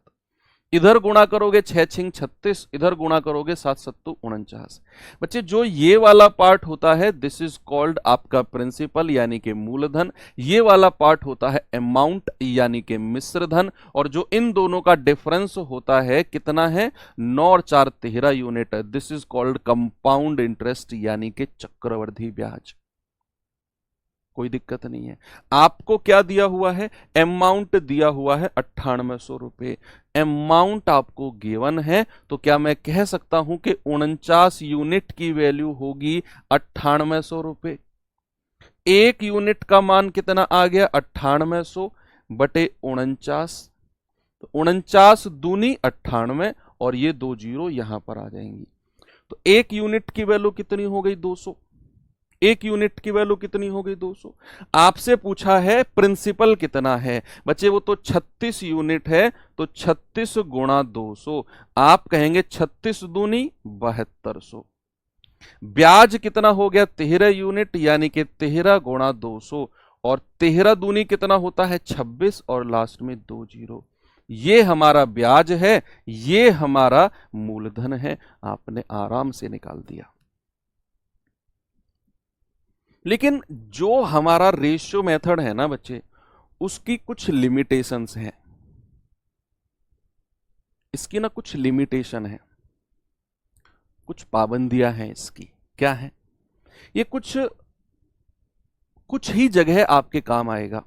इधर गुणा करोगे 6 छिंग 36, इधर गुणा करोगे 7 सत्तू 49। बच्चे जो ये वाला पार्ट होता है दिस इज कॉल्ड आपका प्रिंसिपल यानी कि मूलधन। ये वाला पार्ट होता है अमाउंट यानी कि मिश्र धन। और जो इन दोनों का डिफरेंस होता है कितना है? 9 और 4 13 unit. This is called compound interest यानी कि चक्रवृद्धि ब्याज। कोई दिक्कत नहीं है। आपको क्या दिया हुआ है? अमाउंट दिया हुआ है 9800 रुपए। अमाउंट आपको गिवन है, तो क्या मैं कह सकता हूं कि 49 यूनिट की वैल्यू होगी 9800 रुपए। 1 यूनिट का मान कितना आ गया? 9800 बटे 49। तो 49 दूनी 98 और ये 2 जीरो यहां पर आ जाएंगी। तो 1 यूनिट की वैल्यू कितनी हो गई? 200। 1 यूनिट की वैल्यू कितनी हो गई? 200। आपसे पूछा है प्रिंसिपल कितना है? बच्चे वो तो 36 यूनिट है, तो 36 गुणा 200। आप कहेंगे 36 दूनी 7200। ब्याज कितना हो गया? 13 यूनिट यानी कि 13 गुणा 200। और 13 दूनी कितना होता है? 26 और लास्ट में 2 जीरो। ये हमारा ब्याज है, ये हमारा मूलधन है। आपने आराम से निकाल दिया। लेकिन जो हमारा रेशियो मेथड है ना बच्चे, उसकी कुछ लिमिटेशंस हैं। इसकी ना कुछ लिमिटेशन है, कुछ पाबंदियां हैं इसकी। क्या है ये? कुछ ही जगह आपके काम आएगा,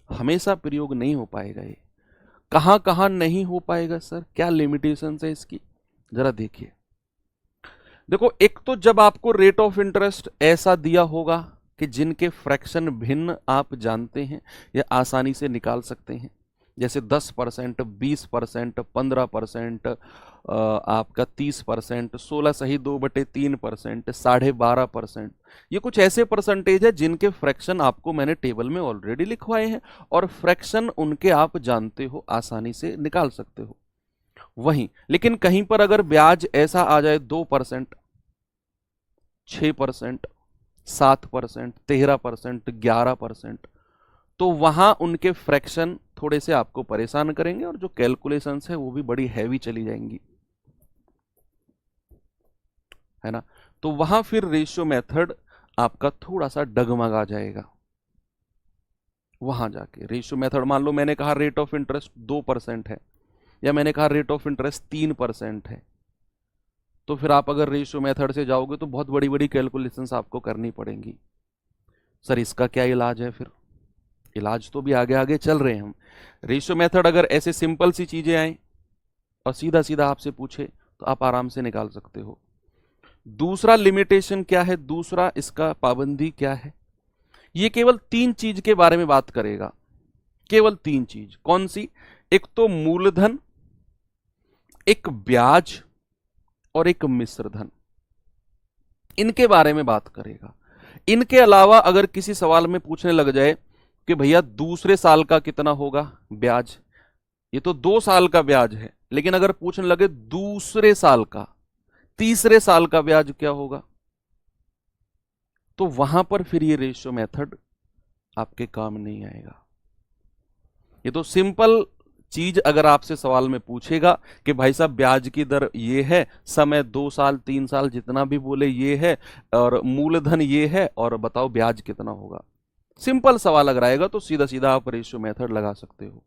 हमेशा प्रयोग नहीं हो पाएगा। ये कहां कहां नहीं हो पाएगा सर? क्या लिमिटेशंस है इसकी? जरा देखिए। देखो, एक तो जब आपको रेट ऑफ इंटरेस्ट ऐसा दिया होगा कि जिनके फ्रैक्शन भिन्न आप जानते हैं या आसानी से निकाल सकते हैं, जैसे 10%, 20%, 15%, आपका 30%, 16 सही 2/3%, 12.5%। ये कुछ ऐसे परसेंटेज है जिनके फ्रैक्शन आपको मैंने टेबल में ऑलरेडी लिखवाए हैं और फ्रैक्शन उनके आप जानते हो, आसानी से निकाल सकते हो। वहीं लेकिन कहीं पर अगर ब्याज ऐसा आ जाए 2%, 6%, 7%, 13%, 11%, तो वहां उनके फ्रैक्शन थोड़े से आपको परेशान करेंगे और जो कैलकुलेशंस है वो भी बड़ी हैवी चली जाएंगी, है ना। तो वहां फिर रेशियो मेथड आपका थोड़ा सा डगमगा जाएगा। वहां जाके रेशियो मेथड, मान लो मैंने कहा रेट ऑफ इंटरेस्ट 2% है या मैंने कहा रेट ऑफ इंटरेस्ट 3% है, तो फिर आप अगर रेशियो मेथड से जाओगे तो बहुत बड़ी बड़ी कैलकुलेशंस आपको करनी पड़ेंगी। सर इसका क्या इलाज है? फिर इलाज तो भी आगे आगे चल रहे हैं हम। रेशियो मेथड अगर ऐसे सिंपल सी चीजें आए और सीधा सीधा आपसे पूछे तो आप आराम से निकाल सकते हो। दूसरा लिमिटेशन क्या है? दूसरा इसका पाबंदी क्या है? ये केवल 3 चीज के बारे में बात करेगा, केवल 3 चीज। कौन सी? एक तो मूलधन, एक ब्याज और एक मिश्र धन, इनके बारे में बात करेगा। इनके अलावा अगर किसी सवाल में पूछने लग जाए कि भैया दूसरे साल का कितना होगा ब्याज, ये तो 2 साल का ब्याज है, लेकिन अगर पूछने लगे दूसरे साल का, तीसरे साल का ब्याज क्या होगा, तो वहां पर फिर ये रेशियो मेथड आपके काम नहीं आएगा। ये तो सिंपल चीज अगर आपसे सवाल में पूछेगा कि भाई साहब ब्याज की दर ये है, समय 2 साल 3 साल जितना भी बोले ये है, और मूलधन ये है, और बताओ ब्याज कितना होगा, सिंपल सवाल अगर आएगा तो सीधा सीधा आप रेशियो मेथड लगा सकते हो।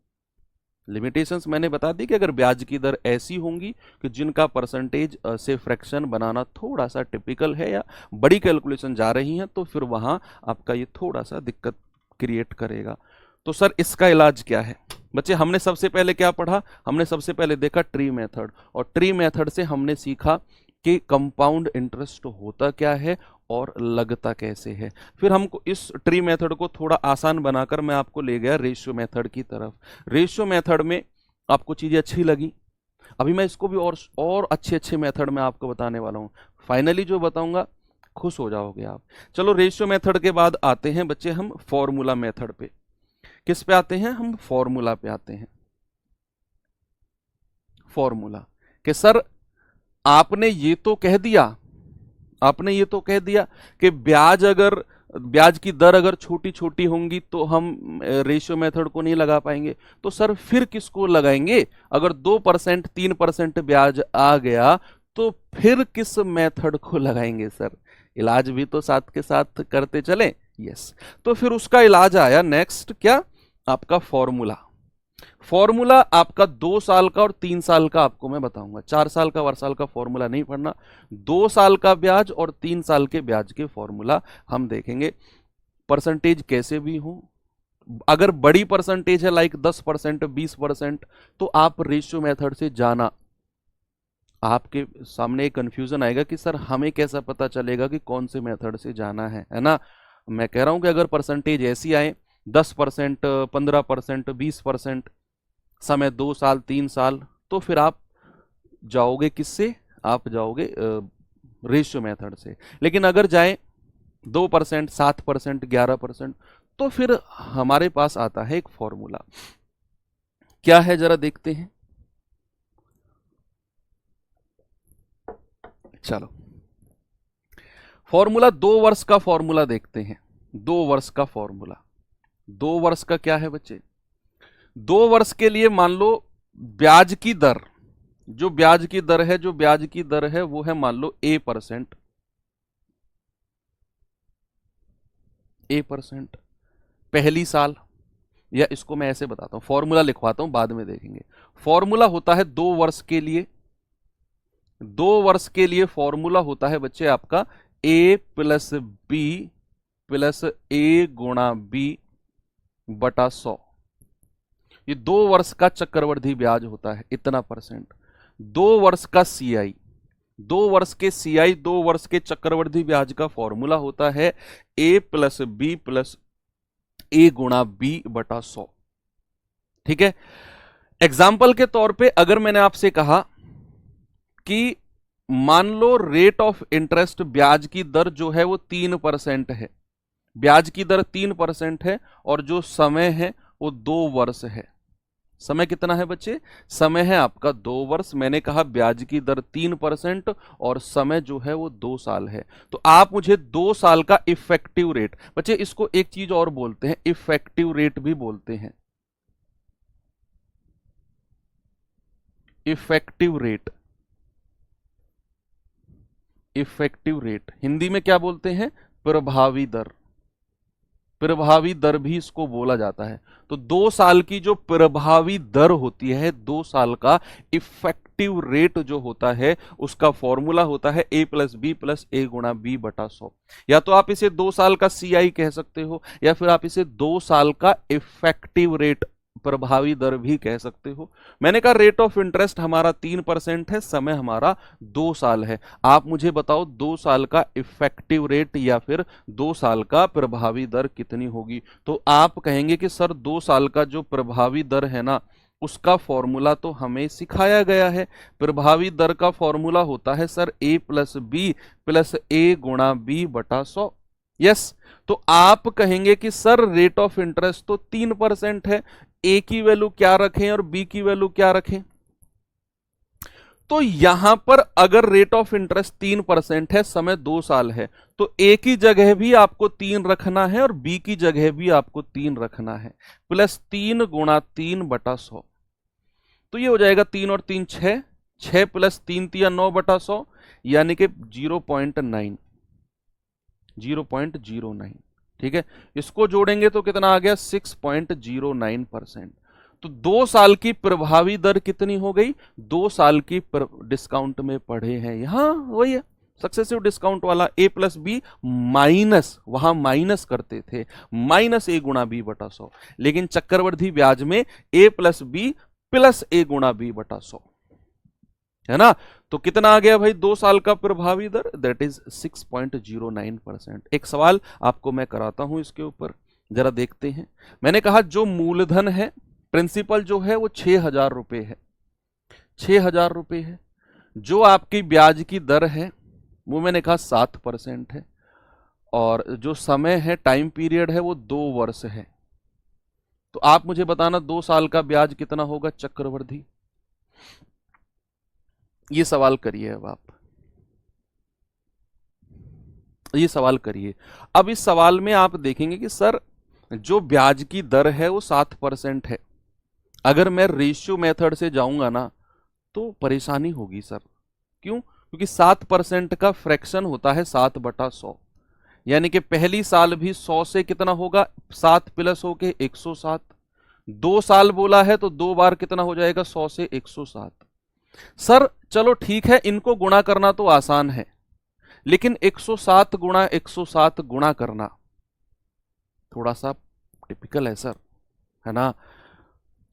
लिमिटेशंस मैंने बता दी कि अगर ब्याज की दर ऐसी होंगी कि जिनका परसेंटेज से फ्रैक्शन बनाना थोड़ा सा टिपिकल है या बड़ी कैलकुलेशन जा रही हैं, तो फिर वहां आपका ये थोड़ा सा दिक्कत क्रिएट करेगा। तो सर इसका इलाज क्या है बच्चे? हमने सबसे पहले क्या पढ़ा? हमने सबसे पहले देखा ट्री मेथड, और ट्री मेथड से हमने सीखा कि कंपाउंड इंटरेस्ट होता क्या है और लगता कैसे है। फिर हमको इस ट्री मेथड को थोड़ा आसान बनाकर मैं आपको ले गया रेशियो मेथड की तरफ। रेशियो मेथड में आपको चीजें अच्छी लगी, अभी मैं इसको भी और अच्छे अच्छे मेथड में आपको बताने वाला हूं। फाइनली जो बताऊंगा खुश हो जाओगे आप। चलो रेशियो मेथड के बाद आते हैं बच्चे हम फॉर्मूला मेथड पे। किस पे आते हैं हम? फॉर्मूला पे आते हैं। फॉर्मूला कि सर आपने ये तो कह दिया, आपने ये तो कह दिया कि ब्याज की दर अगर छोटी छोटी होंगी तो हम रेशियो मेथड को नहीं लगा पाएंगे, तो सर फिर किसको लगाएंगे? अगर 2% 3% ब्याज आ गया तो फिर किस मेथड को लगाएंगे सर? इलाज भी तो साथ के साथ करते चले। यस, तो फिर उसका इलाज आया नेक्स्ट क्या? आपका फॉर्मूला। फॉर्मूला आपका 2 साल का और 3 साल का आपको मैं बताऊंगा। 4 साल का वर्षाल का फॉर्मूला नहीं पढ़ना, 2 साल का ब्याज और 3 साल के ब्याज के फॉर्मूला हम देखेंगे। परसेंटेज कैसे भी हो, अगर बड़ी परसेंटेज है लाइक 10% 20%, तो आप रेशियो मेथड से जाना। आपके सामने एक कंफ्यूजन आएगा कि सर हमें कैसा पता चलेगा कि कौन से मेथड से जाना है ना? मैं कह रहा हूं कि अगर परसेंटेज ऐसी आए 10%, 15%, 20%, समय 2 साल 3 साल, तो फिर आप जाओगे किससे? आप जाओगे रेशियो मेथड से। लेकिन अगर जाए 2%, 7%, 11%, तो फिर हमारे पास आता है एक फॉर्मूला। क्या है जरा देखते हैं। चलो फॉर्मूला 2 वर्ष का फॉर्मूला देखते हैं। 2 वर्ष का फॉर्मूला, 2 वर्ष का क्या है बच्चे? 2 वर्ष के लिए मान लो ब्याज की दर, जो ब्याज की दर है, जो ब्याज की दर है वो है मान लो A%, A% पहली साल, या इसको मैं ऐसे बताता हूं, फॉर्मूला लिखवाता हूं, बाद में देखेंगे। फॉर्मूला होता है 2 वर्ष के लिए, 2 वर्ष के लिए फॉर्मूला होता है बच्चे आपका A plus B plus A गुणा B बटा 100। ये 2 वर्ष का चक्रवृद्धि ब्याज होता है, इतना %। 2 वर्ष का CI, 2 वर्ष के CI, 2 वर्ष के चक्रवृद्धि ब्याज का फॉर्मूला होता है A plus B plus A गुणा B बटा 100। ठीक है, एग्जाम्पल के तौर पे अगर मैंने आपसे कहा कि मान लो रेट ऑफ इंटरेस्ट, ब्याज की दर जो है वो 3% है, ब्याज की दर 3% है, और जो समय है वो 2 वर्ष है। समय कितना है बच्चे? समय है आपका 2 वर्ष। मैंने कहा ब्याज की दर 3% और समय जो है वो 2 साल है। तो आप मुझे 2 साल का इफेक्टिव रेट, बच्चे इसको एक चीज और बोलते हैं, इफेक्टिव रेट भी बोलते हैं। Effective rate, effective rate Hindi में क्या बोलते हैं? प्रभावी दर, प्रभावी दर भी इसको बोला जाता है। तो 2 साल की जो प्रभावी दर होती है, 2 साल का इफेक्टिव रेट जो होता है, उसका फॉर्मूला होता है A plus B plus A गुणा B बटा 100। या तो आप इसे 2 साल का CI कह सकते हो, या फिर आप इसे 2 साल का इफेक्टिव रेट, प्रभावी दर भी कह सकते हो। मैंने कहा रेट ऑफ इंटरेस्ट हमारा 3% है, समय हमारा 2 साल है। आप मुझे बताओ 2 साल का इफेक्टिव रेट या फिर 2 साल का प्रभावी दर कितनी होगी? तो आप कहेंगे कि सर 2 साल का जो प्रभावी दर है ना, उसका फॉर्मूला तो हमें सिखाया गया है। प्रभावी दर का फॉर्मूला होता है sir A plus B plus A गुणा B बटा 100। यस, तो आप कहेंगे कि सर रेट ऑफ इंटरेस्ट तो 3% है, A की वैल्यू क्या रखें और B की वैल्यू क्या रखें? तो यहां पर अगर रेट ऑफ इंटरेस्ट 3% है, समय 2 साल है, तो A की जगह भी आपको 3 रखना है और B की जगह भी आपको 3 रखना है, प्लस 3 गुणा 3 बटा 100। तो ये हो जाएगा 3 और 3 6, 6 प्लस 3 3 9 बटा 100, यानी कि 0.9, 0.09। ठीक है, इसको जोड़ेंगे तो कितना आ गया? 6.09%। तो 2 साल की प्रभावी दर कितनी हो गई? 2 साल की डिस्काउंट में पढ़े हैं यहां, वही है सक्सेसिव डिस्काउंट वाला ए प्लस बी माइनस, वहां माइनस करते थे, माइनस ए गुणा बी बटा 100, लेकिन चक्रवर्ती ब्याज में ए प्लस बी प्लस ए गुणा बी बटा 100, है ना। तो कितना आ गया भाई 2 साल का प्रभावी दर, दैट इज 6.09%। एक सवाल आपको मैं कराता हूं इसके ऊपर, जरा देखते हैं। मैंने कहा जो मूलधन है, प्रिंसिपल जो है वो 6,000 रुपए है, 6,000 रुपए है। जो आपकी ब्याज की दर है वो मैंने कहा 7% है, और जो समय है, टाइम पीरियड है, वो 2 वर्ष है। तो आप मुझे बताना 2 साल का ब्याज कितना होगा चक्रवर्ती। ये सवाल करिए, अब आप ये सवाल करिए। अब इस सवाल में आप देखेंगे कि सर जो ब्याज की दर है वो 7% है। अगर मैं रेशियो मेथड से जाऊंगा ना तो परेशानी होगी सर। क्यों? क्योंकि 7% का फ्रैक्शन होता है 7/100, यानी कि पहली साल भी 100 से कितना होगा, 7 प्लस होके 107। 2 साल बोला है तो 2 बार कितना हो जाएगा, 100 से 107। सर चलो ठीक है, इनको गुणा करना तो आसान है, लेकिन 107 गुणा 107 गुणा करना थोड़ा सा टिपिकल है सर, है ना।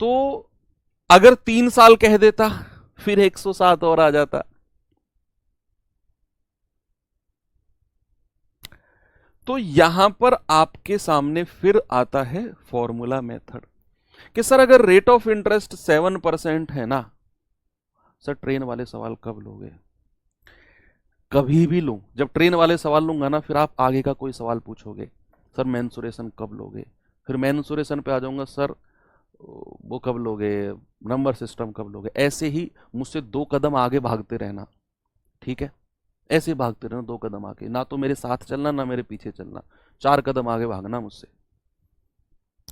तो अगर 3 साल कह देता फिर 107 और आ जाता। तो यहां पर आपके सामने फिर आता है फॉर्मूला मेथड कि सर अगर रेट ऑफ इंटरेस्ट 7% है ना, सर ट्रेन वाले सवाल कब लोगे? कभी भी लूं, जब ट्रेन वाले सवाल लूंगा ना फिर आप आगे का कोई सवाल पूछोगे, सर मेंसुरेशन कब लोगे? फिर मेंसुरेशन पे आ जाऊंगा, सर वो कब लोगे, नंबर सिस्टम कब लोगे? ऐसे ही मुझसे 2 कदम आगे भागते रहना, ठीक है? ऐसे भागते रहना 2 कदम आगे, ना तो मेरे साथ चलना ना मेरे पीछे चलना, 4 कदम आगे भागना मुझसे।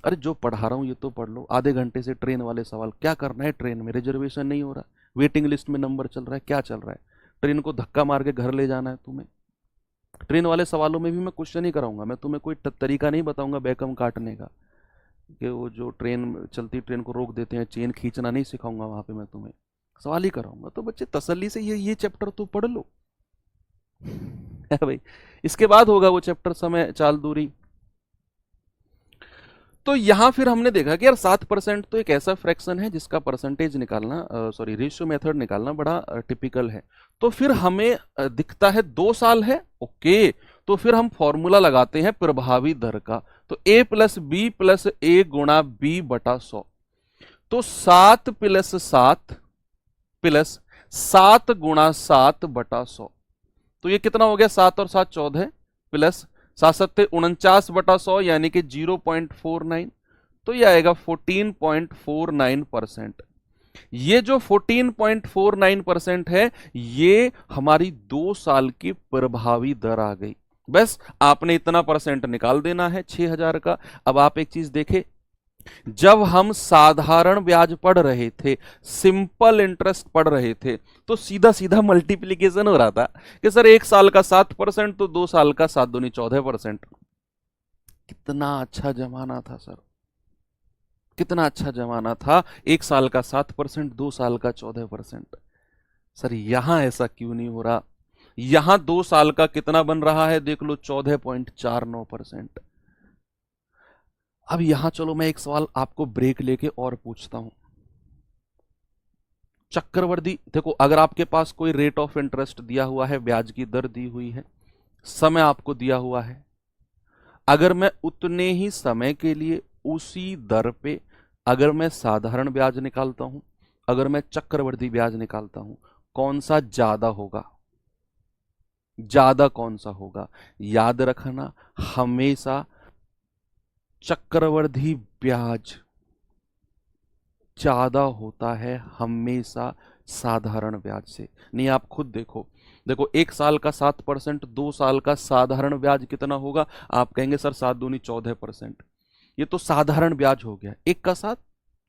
अरे जो पढ़ा रहा हूं ये तो पढ़ लो। आधे घंटे से ट्रेन वाले सवाल, क्या करना है? ट्रेन में रिजर्वेशन नहीं हो रहा, वेटिंग लिस्ट में नंबर चल रहा है, क्या चल रहा है? ट्रेन को धक्का मार के घर ले जाना है तुम्हें। ट्रेन वाले सवालों में भी मैं क्वेश्चन ही कराऊंगा, मैं तुम्हें कोई तरीका नहीं बताऊंगा बैकम काटने का, कि वो जो ट्रेन चलती ट्रेन को रोक देते हैं, चेन खींचना नहीं सिखाऊंगा वहां पे, मैं तुम्हें सवाल ही कराऊंगा। तो बच्चे तसल्ली से ये चैप्टर तो पढ़ लो है भाई। इसके बाद होगा वो चैप्टर समय चाल दूरी। तो यहां फिर हमने देखा कि यार 7% तो एक ऐसा फ्रैक्शन है जिसका परसेंटेज निकालना, सॉरी रेशियो मेथड निकालना बड़ा टिपिकल है। तो फिर हमें दिखता है 2 साल है, ओके। तो फिर हम फॉर्मूला लगाते हैं प्रभावी दर का, तो a प्लस बी प्लस ए गुणा बी बटा 100। तो 7 प्लस 7 प्लस 7 गुणा 7 बटा 100, तो ये कितना हो गया, 7 और 7 14 प्लस 7 7 49/100 यानी कि 0.49, तो ये आएगा 14.49%। ये जो 14.49% है ये हमारी 2 साल की प्रभावी दर आ गई। बस आपने इतना परसेंट निकाल देना है 6,000 का। अब आप एक चीज देखें, जब हम साधारण ब्याज पढ़ रहे थे, सिंपल इंटरेस्ट पढ़ रहे थे, तो सीधा सीधा मल्टीप्लीकेशन हो रहा था कि सर 1 साल का 7% तो 2 साल का 7 दूनी 14%। कितना अच्छा जमाना था सर, कितना अच्छा जमाना था। 1 साल का 7%, 2 साल का 14%। सर यहां ऐसा क्यों नहीं हो रहा? यहां 2 साल का कितना बन रहा है देख लो, 14.49%। अब यहां चलो मैं एक सवाल आपको ब्रेक लेके और पूछता हूं। चक्रवर्ती देखो, अगर आपके पास कोई रेट ऑफ इंटरेस्ट दिया हुआ है, ब्याज की दर दी हुई है, समय आपको दिया हुआ है, अगर मैं उतने ही समय के लिए उसी दर पे अगर मैं साधारण ब्याज निकालता हूं, अगर मैं चक्रवर्ती ब्याज निकालता हूं, कौन सा ज्यादा होगा? ज्यादा कौन सा होगा? याद रखना, हमेशा चक्रवर्ती ब्याज ज्यादा होता है हमेशा साधारण ब्याज से। नहीं, आप खुद देखो, देखो 1 साल का 7%, 2 साल का साधारण ब्याज कितना होगा? आप कहेंगे सर 7 दूनी 14%, ये तो साधारण ब्याज हो गया। 1 का 7,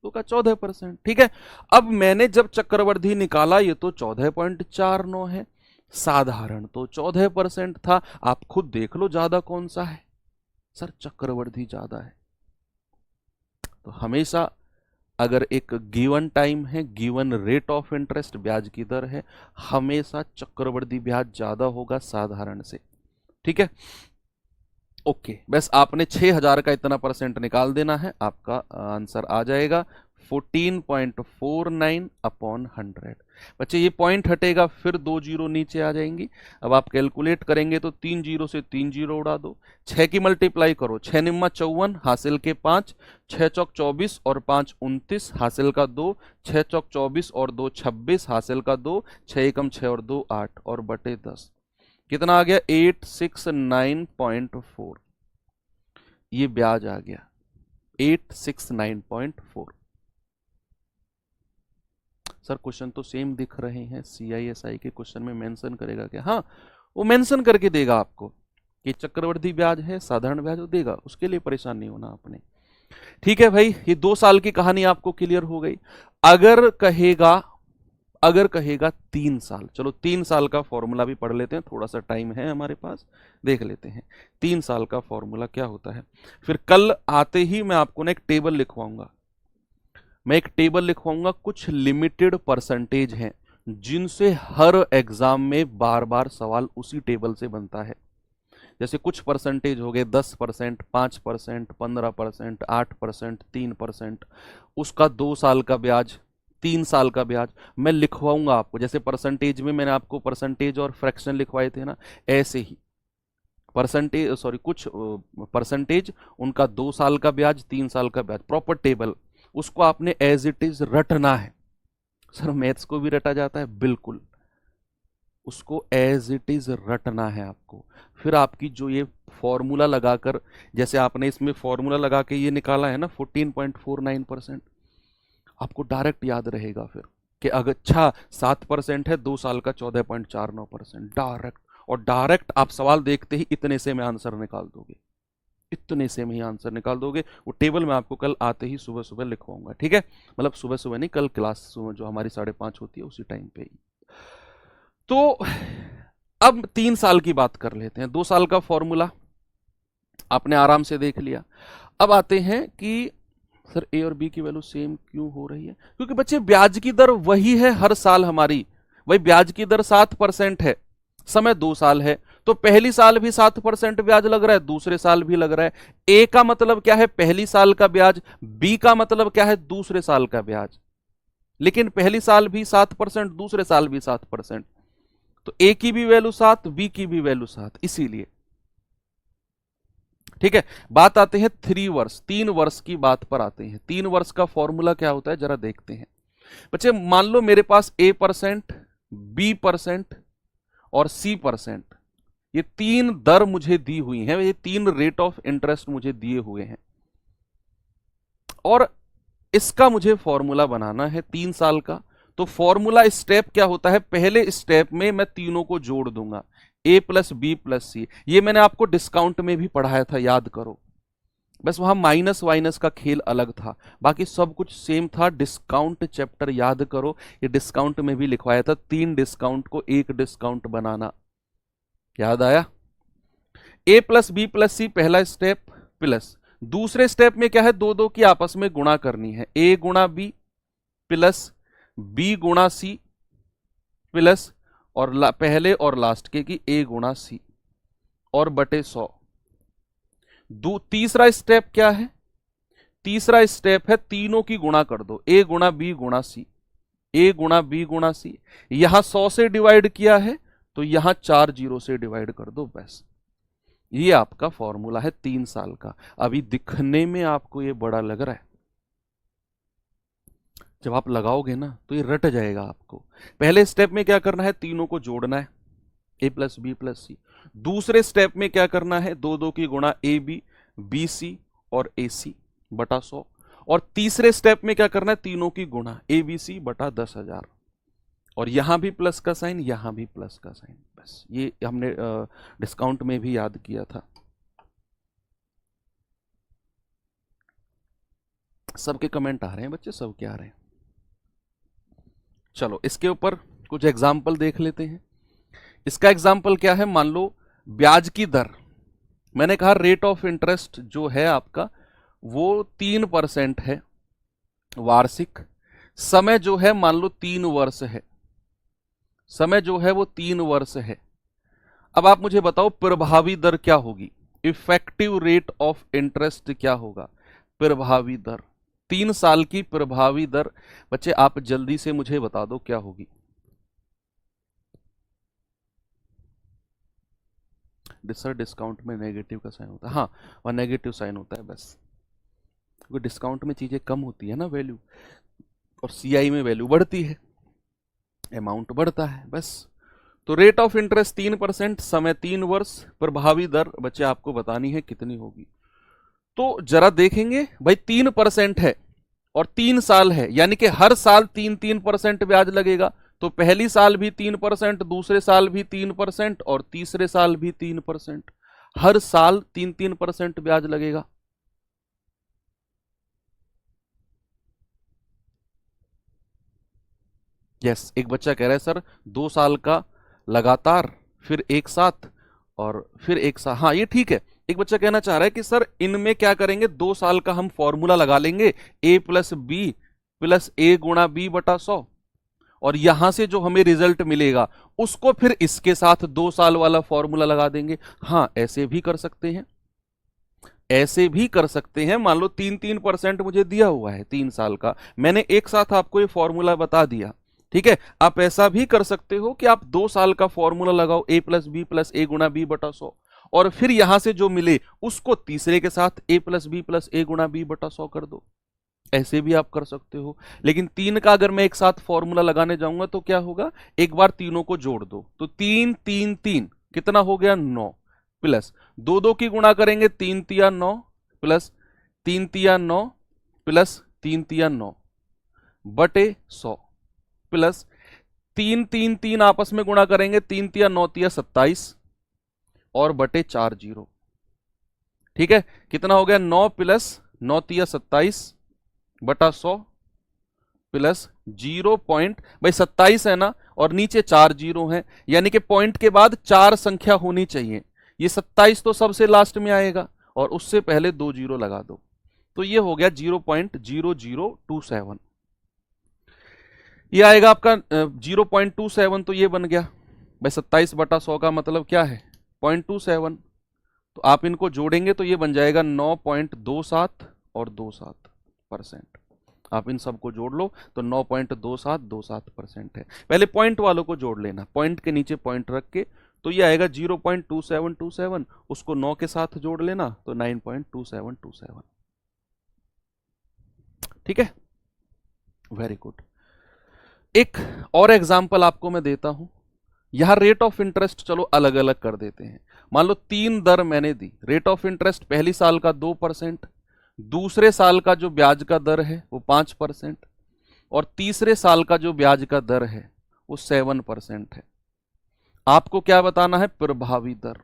2 का 14%, ठीक है। अब मैंने जब चक्रवर्ती निकाला, ये तो 14.49 है, साधारण तो 14% था। आप खुद देख लो ज्यादा कौन सा है? सर चक्रवर्ती ज्यादा है। तो हमेशा अगर एक गिवन टाइम है, गिवन रेट ऑफ इंटरेस्ट ब्याज की दर है, हमेशा चक्रवृद्धि ब्याज ज्यादा होगा साधारण से। ठीक है, ओके, बस आपने 6000 का इतना परसेंट निकाल देना है, आपका आंसर आ जाएगा 14.49 अपॉन 100। बच्चे ये पॉइंट हटेगा, फिर 2 जीरो नीचे आ जाएंगी। अब आप कैलकुलेट करेंगे तो 3 जीरो से 3 जीरो उड़ा दो, 6 की मल्टीप्लाई करो, 6 निम्मा 54, हासिल के 5, 6 चौक 24 और 5 29, हासिल का 2, 6 चौक 24 और 2 26, हासिल का 2, 6 एकम 6 और 2 8 और बटे 10, कितना आ गया 869.4। ये ब्याज आ गया 869.4। सर क्वेश्चन तो सेम दिख रहे हैं, CISI के क्वेश्चन में मेंशन करेगा क्या? हाँ, वो मेंशन करके देगा आपको कि चक्रवृद्धि ब्याज है, साधारण ब्याज वो देगा, उसके लिए परेशान नहीं होना आपने। ठीक है भाई, ये 2 साल की कहानी आपको क्लियर हो गई। अगर कहेगा 3 साल, चलो 3 साल का फॉर्मूला भी पढ़ लेते हैं, थोड़ा सा टाइम है हमारे पास, देख लेते हैं 3 साल का फॉर्मूला क्या होता है। फिर कल आते ही मैं आपको ना एक टेबल लिखवाऊंगा, कुछ लिमिटेड परसेंटेज हैं जिनसे हर एग्जाम में बार बार सवाल उसी टेबल से बनता है। जैसे कुछ परसेंटेज हो गए 10%, 5%, 15%, 8%, 3%, उसका 2 साल का ब्याज, 3 साल का ब्याज मैं लिखवाऊंगा आपको। जैसे परसेंटेज में मैंने आपको परसेंटेज और फ्रैक्शन लिखवाए थे ना, ऐसे ही कुछ परसेंटेज, उनका 2 साल का ब्याज, 3 साल का ब्याज, प्रॉपर टेबल, उसको आपने एज इट इज रटना है। सर मैथ्स को भी रटा जाता है, बिल्कुल, उसको एज इट इज रटना है आपको। फिर आपकी जो ये फॉर्मूला लगाकर, जैसे आपने इसमें फॉर्मूला लगा के ये निकाला है ना 14.49%, आपको डायरेक्ट याद रहेगा फिर कि अगर अच्छा 7% है, 2 साल का 14.49%, डायरेक्ट, और डायरेक्ट आप सवाल देखते ही इतने से में आंसर निकाल दोगे, इतने से में ही आंसर निकाल दोगे। वो टेबल मैं आपको कल आते ही सुबह सुबह लिखवाऊंगा, ठीक है, मतलब सुबह सुबह नहीं, कल क्लास जो हमारी 5:30 होती है उसी टाइम पे ही। तो अब 3 साल की बात कर लेते हैं। 2 साल का फॉर्मूला आपने आराम से देख लिया। अब आते हैं कि सर ए और बी की वैल्यू सेम क्यों हो रही है? क्योंकि बच्चे ब्याज की दर वही है हर साल हमारी, वही ब्याज की दर 7% है, समय 2 साल है, तो पहली साल भी 7% ब्याज लग रहा है, दूसरे साल भी लग रहा है। ए का मतलब क्या है? पहली साल का ब्याज। बी का मतलब क्या है? दूसरे साल का ब्याज। लेकिन पहली साल भी 7%, दूसरे साल भी 7%, तो ए की भी वैल्यू 7, बी की भी वैल्यू 7, इसीलिए। ठीक है, बात आते हैं 3 वर्ष, 3 वर्ष की बात पर आते हैं। 3 वर्ष का फॉर्मूला क्या होता है जरा देखते हैं बच्चे। मान लो मेरे पास A%, B% और C%, ये 3 दर मुझे दी हुई हैं, ये 3 रेट ऑफ इंटरेस्ट मुझे दिए हुए हैं, और इसका मुझे फॉर्मूला बनाना है 3 साल का। तो फॉर्मूला स्टेप क्या होता है? पहले स्टेप में मैं तीनों को जोड़ दूंगा, A+B+C। ये मैंने आपको डिस्काउंट में भी पढ़ाया था, याद करो, बस वहां माइनस वाइनस का खेल अलग था, बाकी सब कुछ सेम था। डिस्काउंट चैप्टर याद करो, ये डिस्काउंट में भी लिखवाया था, 3 डिस्काउंट को 1 डिस्काउंट बनाना, याद आया? A+B+C पहला स्टेप, प्लस दूसरे स्टेप में क्या है? 2 की आपस में गुणा करनी है, A गुणा B प्लस B गुणा C प्लस, और पहले और लास्ट के की A गुणा C और बटे 100। तीसरा स्टेप क्या है? तीसरा स्टेप है तीनों की गुणा कर दो, A गुणा B गुणा C, A गुणा B गुणा C। यहां 100 से डिवाइड किया है तो यहां 4 जीरो से डिवाइड कर दो, बस। ये आपका फॉर्मूला है 3 साल का। अभी दिखने में आपको ये बड़ा लग रहा है, जब आप लगाओगे ना तो ये रट जाएगा आपको। पहले स्टेप में क्या करना है? तीनों को जोड़ना है, A+B+C। दूसरे स्टेप में क्या करना है? 2 की गुणा AB, BC और AC बटा 100। और तीसरे स्टेप में क्या करना है? तीनों की गुणा ABC बटा 10,000, और यहां भी प्लस का साइन, यहां भी प्लस का साइन, बस। ये हमने डिस्काउंट में भी याद किया था। सबके कमेंट आ रहे हैं बच्चे, सब क्या आ रहे हैं? चलो इसके ऊपर कुछ एग्जाम्पल देख लेते हैं। इसका एग्जाम्पल क्या है? मान लो ब्याज की दर, मैंने कहा रेट ऑफ इंटरेस्ट जो है आपका वो 3% है, वार्षिक। समय जो है मान लो 3 वर्ष है, समय जो है वो 3 वर्ष है। अब आप मुझे बताओ प्रभावी दर क्या होगी, इफेक्टिव रेट ऑफ इंटरेस्ट क्या होगा, प्रभावी दर, 3 साल की प्रभावी दर। बच्चे आप जल्दी से मुझे बता दो क्या होगी। सर डिस्काउंट में नेगेटिव का साइन होता है, हाँ और नेगेटिव साइन होता है बस, क्योंकि डिस्काउंट में चीजें कम होती है ना वैल्यू, और सीआई में वैल्यू बढ़ती है, अमाउंट बढ़ता है बस। तो रेट ऑफ इंटरेस्ट 3%, समय 3 वर्ष, प्रभावी दर बच्चे आपको बतानी है कितनी होगी। तो जरा देखेंगे भाई 3% है और 3 साल है, यानी कि हर साल 3-3% ब्याज लगेगा। तो पहली साल भी 3%, दूसरे साल भी 3% और तीसरे साल भी 3%, हर साल 3-3% ब्याज लगेगा। यस, एक बच्चा कह रहा है सर 2 साल का लगातार, फिर एक साथ और फिर एक साथ, हाँ ये ठीक है। एक बच्चा कहना चाह रहा है कि सर इनमें क्या करेंगे, 2 साल का हम फॉर्मूला लगा लेंगे, a प्लस बी प्लस ए गुणा बी बटा 100, और यहां से जो हमें रिजल्ट मिलेगा उसको फिर इसके साथ 2 साल वाला फॉर्मूला लगा देंगे। हाँ ऐसे भी कर सकते हैं, ऐसे भी कर सकते हैं। मान लो 3-3% मुझे दिया हुआ है 3 साल का, मैंने एक साथ आपको ये फॉर्मूला बता दिया, ठीक है। आप ऐसा भी कर सकते हो कि आप 2 साल का फॉर्मूला लगाओ, a प्लस बी प्लस ए गुणा बी बटा 100, और फिर यहां से जो मिले उसको तीसरे के साथ a प्लस बी प्लस ए गुणा बी बटा 100 कर दो। ऐसे भी आप कर सकते हो। लेकिन 3 का अगर मैं एक साथ फॉर्मूला लगाने जाऊंगा तो क्या होगा, एक बार तीनों को जोड़ दो तो 3-3-3 कितना हो गया 9, प्लस 2-2 की गुणा करेंगे 3-3-9 प्लस 3-3-9 प्लस 3-3-9 बटे 100 प्लस 3-3-3 आपस में गुणा करेंगे 3-3-9-27 और बटे 4 जीरो, ठीक है। कितना हो गया 9 प्लस 9-27 बटा 100 प्लस 0 पॉइंट, भाई 27 है ना और नीचे 4 जीरो है, यानी कि पॉइंट के बाद 4 संख्या होनी चाहिए। ये 27 तो सबसे लास्ट में आएगा और उससे पहले 2 जीरो लगा दो, तो ये हो गया 0.0027। ये आएगा आपका 0.27, तो ये बन गया भाई 27 बटा 100 का मतलब क्या है 0.27, तो आप इनको जोड़ेंगे तो ये बन जाएगा 9.27 और 27%। आप इन सबको जोड़ लो तो 9.2727% है। पहले पॉइंट वालों को जोड़ लेना, पॉइंट के नीचे पॉइंट रख के, तो ये आएगा 0.2727, उसको 9 के साथ जोड़ लेना तो 9.2727, ठीक है। Very good. एक और एग्जाम्पल आपको मैं देता हूं, यहां रेट ऑफ इंटरेस्ट चलो अलग अलग कर देते हैं। मान लो 3 दर मैंने दी, रेट ऑफ इंटरेस्ट पहली साल का 2%, दूसरे साल का जो ब्याज का दर है वो 5%, और तीसरे साल का जो ब्याज का दर है वो 7% है। आपको क्या बताना है, प्रभावी दर,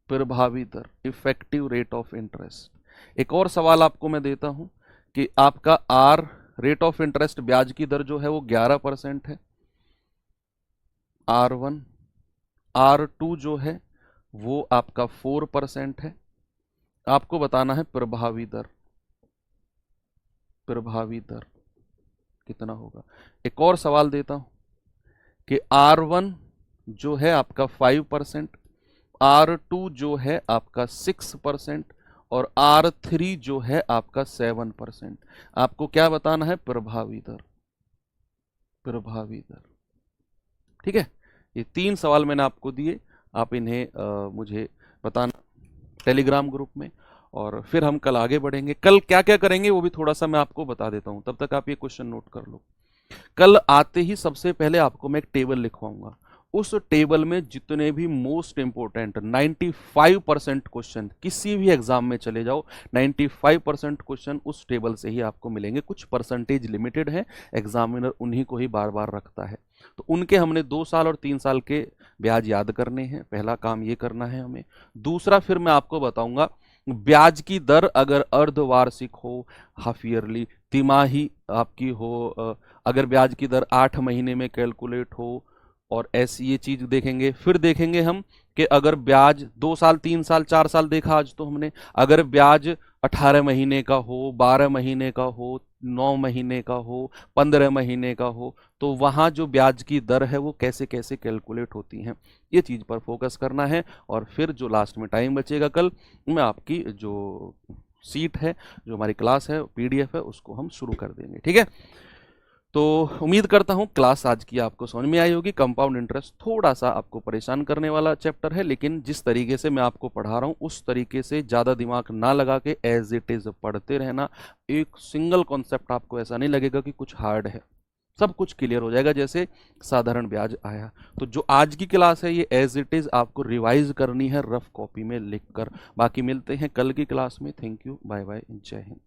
प्रभावी दर, इफेक्टिव रेट ऑफ इंटरेस्ट। एक और सवाल आपको मैं देता हूं कि आपका आर रेट ऑफ इंटरेस्ट ब्याज की दर जो है वो 11% है, R1, R2 जो है वो आपका 4% है। आपको बताना है प्रभावी दर, प्रभावी दर कितना होगा। एक और सवाल देता हूं कि R1 जो है आपका 5%, R2 जो है आपका 6% और R3 जो है आपका 7%। आपको क्या बताना है, प्रभावी दर, प्रभावी दर, ठीक है। ये 3 सवाल मैंने आपको दिए, आप इन्हें मुझे बताना टेलीग्राम ग्रुप में, और फिर हम कल आगे बढ़ेंगे। कल क्या क्या करेंगे वो भी थोड़ा सा मैं आपको बता देता हूं, तब तक आप ये क्वेश्चन नोट कर लो। कल आते ही सबसे पहले आपको मैं एक टेबल लिखवाऊंगा, उस टेबल में जितने भी मोस्ट इंपोर्टेंट 95% क्वेश्चन, किसी भी एग्जाम में चले जाओ 95% क्वेश्चन उस टेबल से ही आपको मिलेंगे। कुछ परसेंटेज लिमिटेड है, एग्जामिनर उन्हीं को ही बार बार रखता है, तो उनके हमने 2 साल और 3 साल के ब्याज याद करने हैं, पहला काम ये करना है हमें। दूसरा फिर मैं आपको बताऊंगा ब्याज की दर अगर अर्धवार्षिक हो, हाफ ईयरली, तिमाही आपकी हो, अगर ब्याज की दर 8 महीने में कैलकुलेट हो, और ऐसी ये चीज देखेंगे। फिर देखेंगे हम कि अगर ब्याज 2 साल 3 साल 4 साल देखा आज तो हमने, अगर ब्याज 18 महीने का हो, 12 महीने का हो, 9 महीने का हो, 15 महीने का हो, तो वहाँ जो ब्याज की दर है वो कैसे कैसे कैलकुलेट होती हैं, ये चीज़ पर फोकस करना है। और फिर जो लास्ट में टाइम बचेगा कल, मैं आपकी जो सीट है, जो हमारी क्लास है, पीडीएफ है, उसको हम शुरू कर देंगे। ठीक है, तो उम्मीद करता हूँ क्लास आज की आपको समझ में आई होगी। कंपाउंड इंटरेस्ट थोड़ा सा आपको परेशान करने वाला चैप्टर है, लेकिन जिस तरीके से मैं आपको पढ़ा रहा हूँ उस तरीके से ज़्यादा दिमाग ना लगा के एज इट इज़ पढ़ते रहना। एक सिंगल कॉन्सेप्ट आपको ऐसा नहीं लगेगा कि कुछ हार्ड है, सब कुछ क्लियर हो जाएगा जैसे साधारण ब्याज आया। तो जो आज की क्लास है ये एज इट इज़ आपको रिवाइज करनी है रफ कॉपी में लिख कर। बाकी मिलते हैं कल की क्लास में। थैंक यू, बाय बाय, जय हिंद।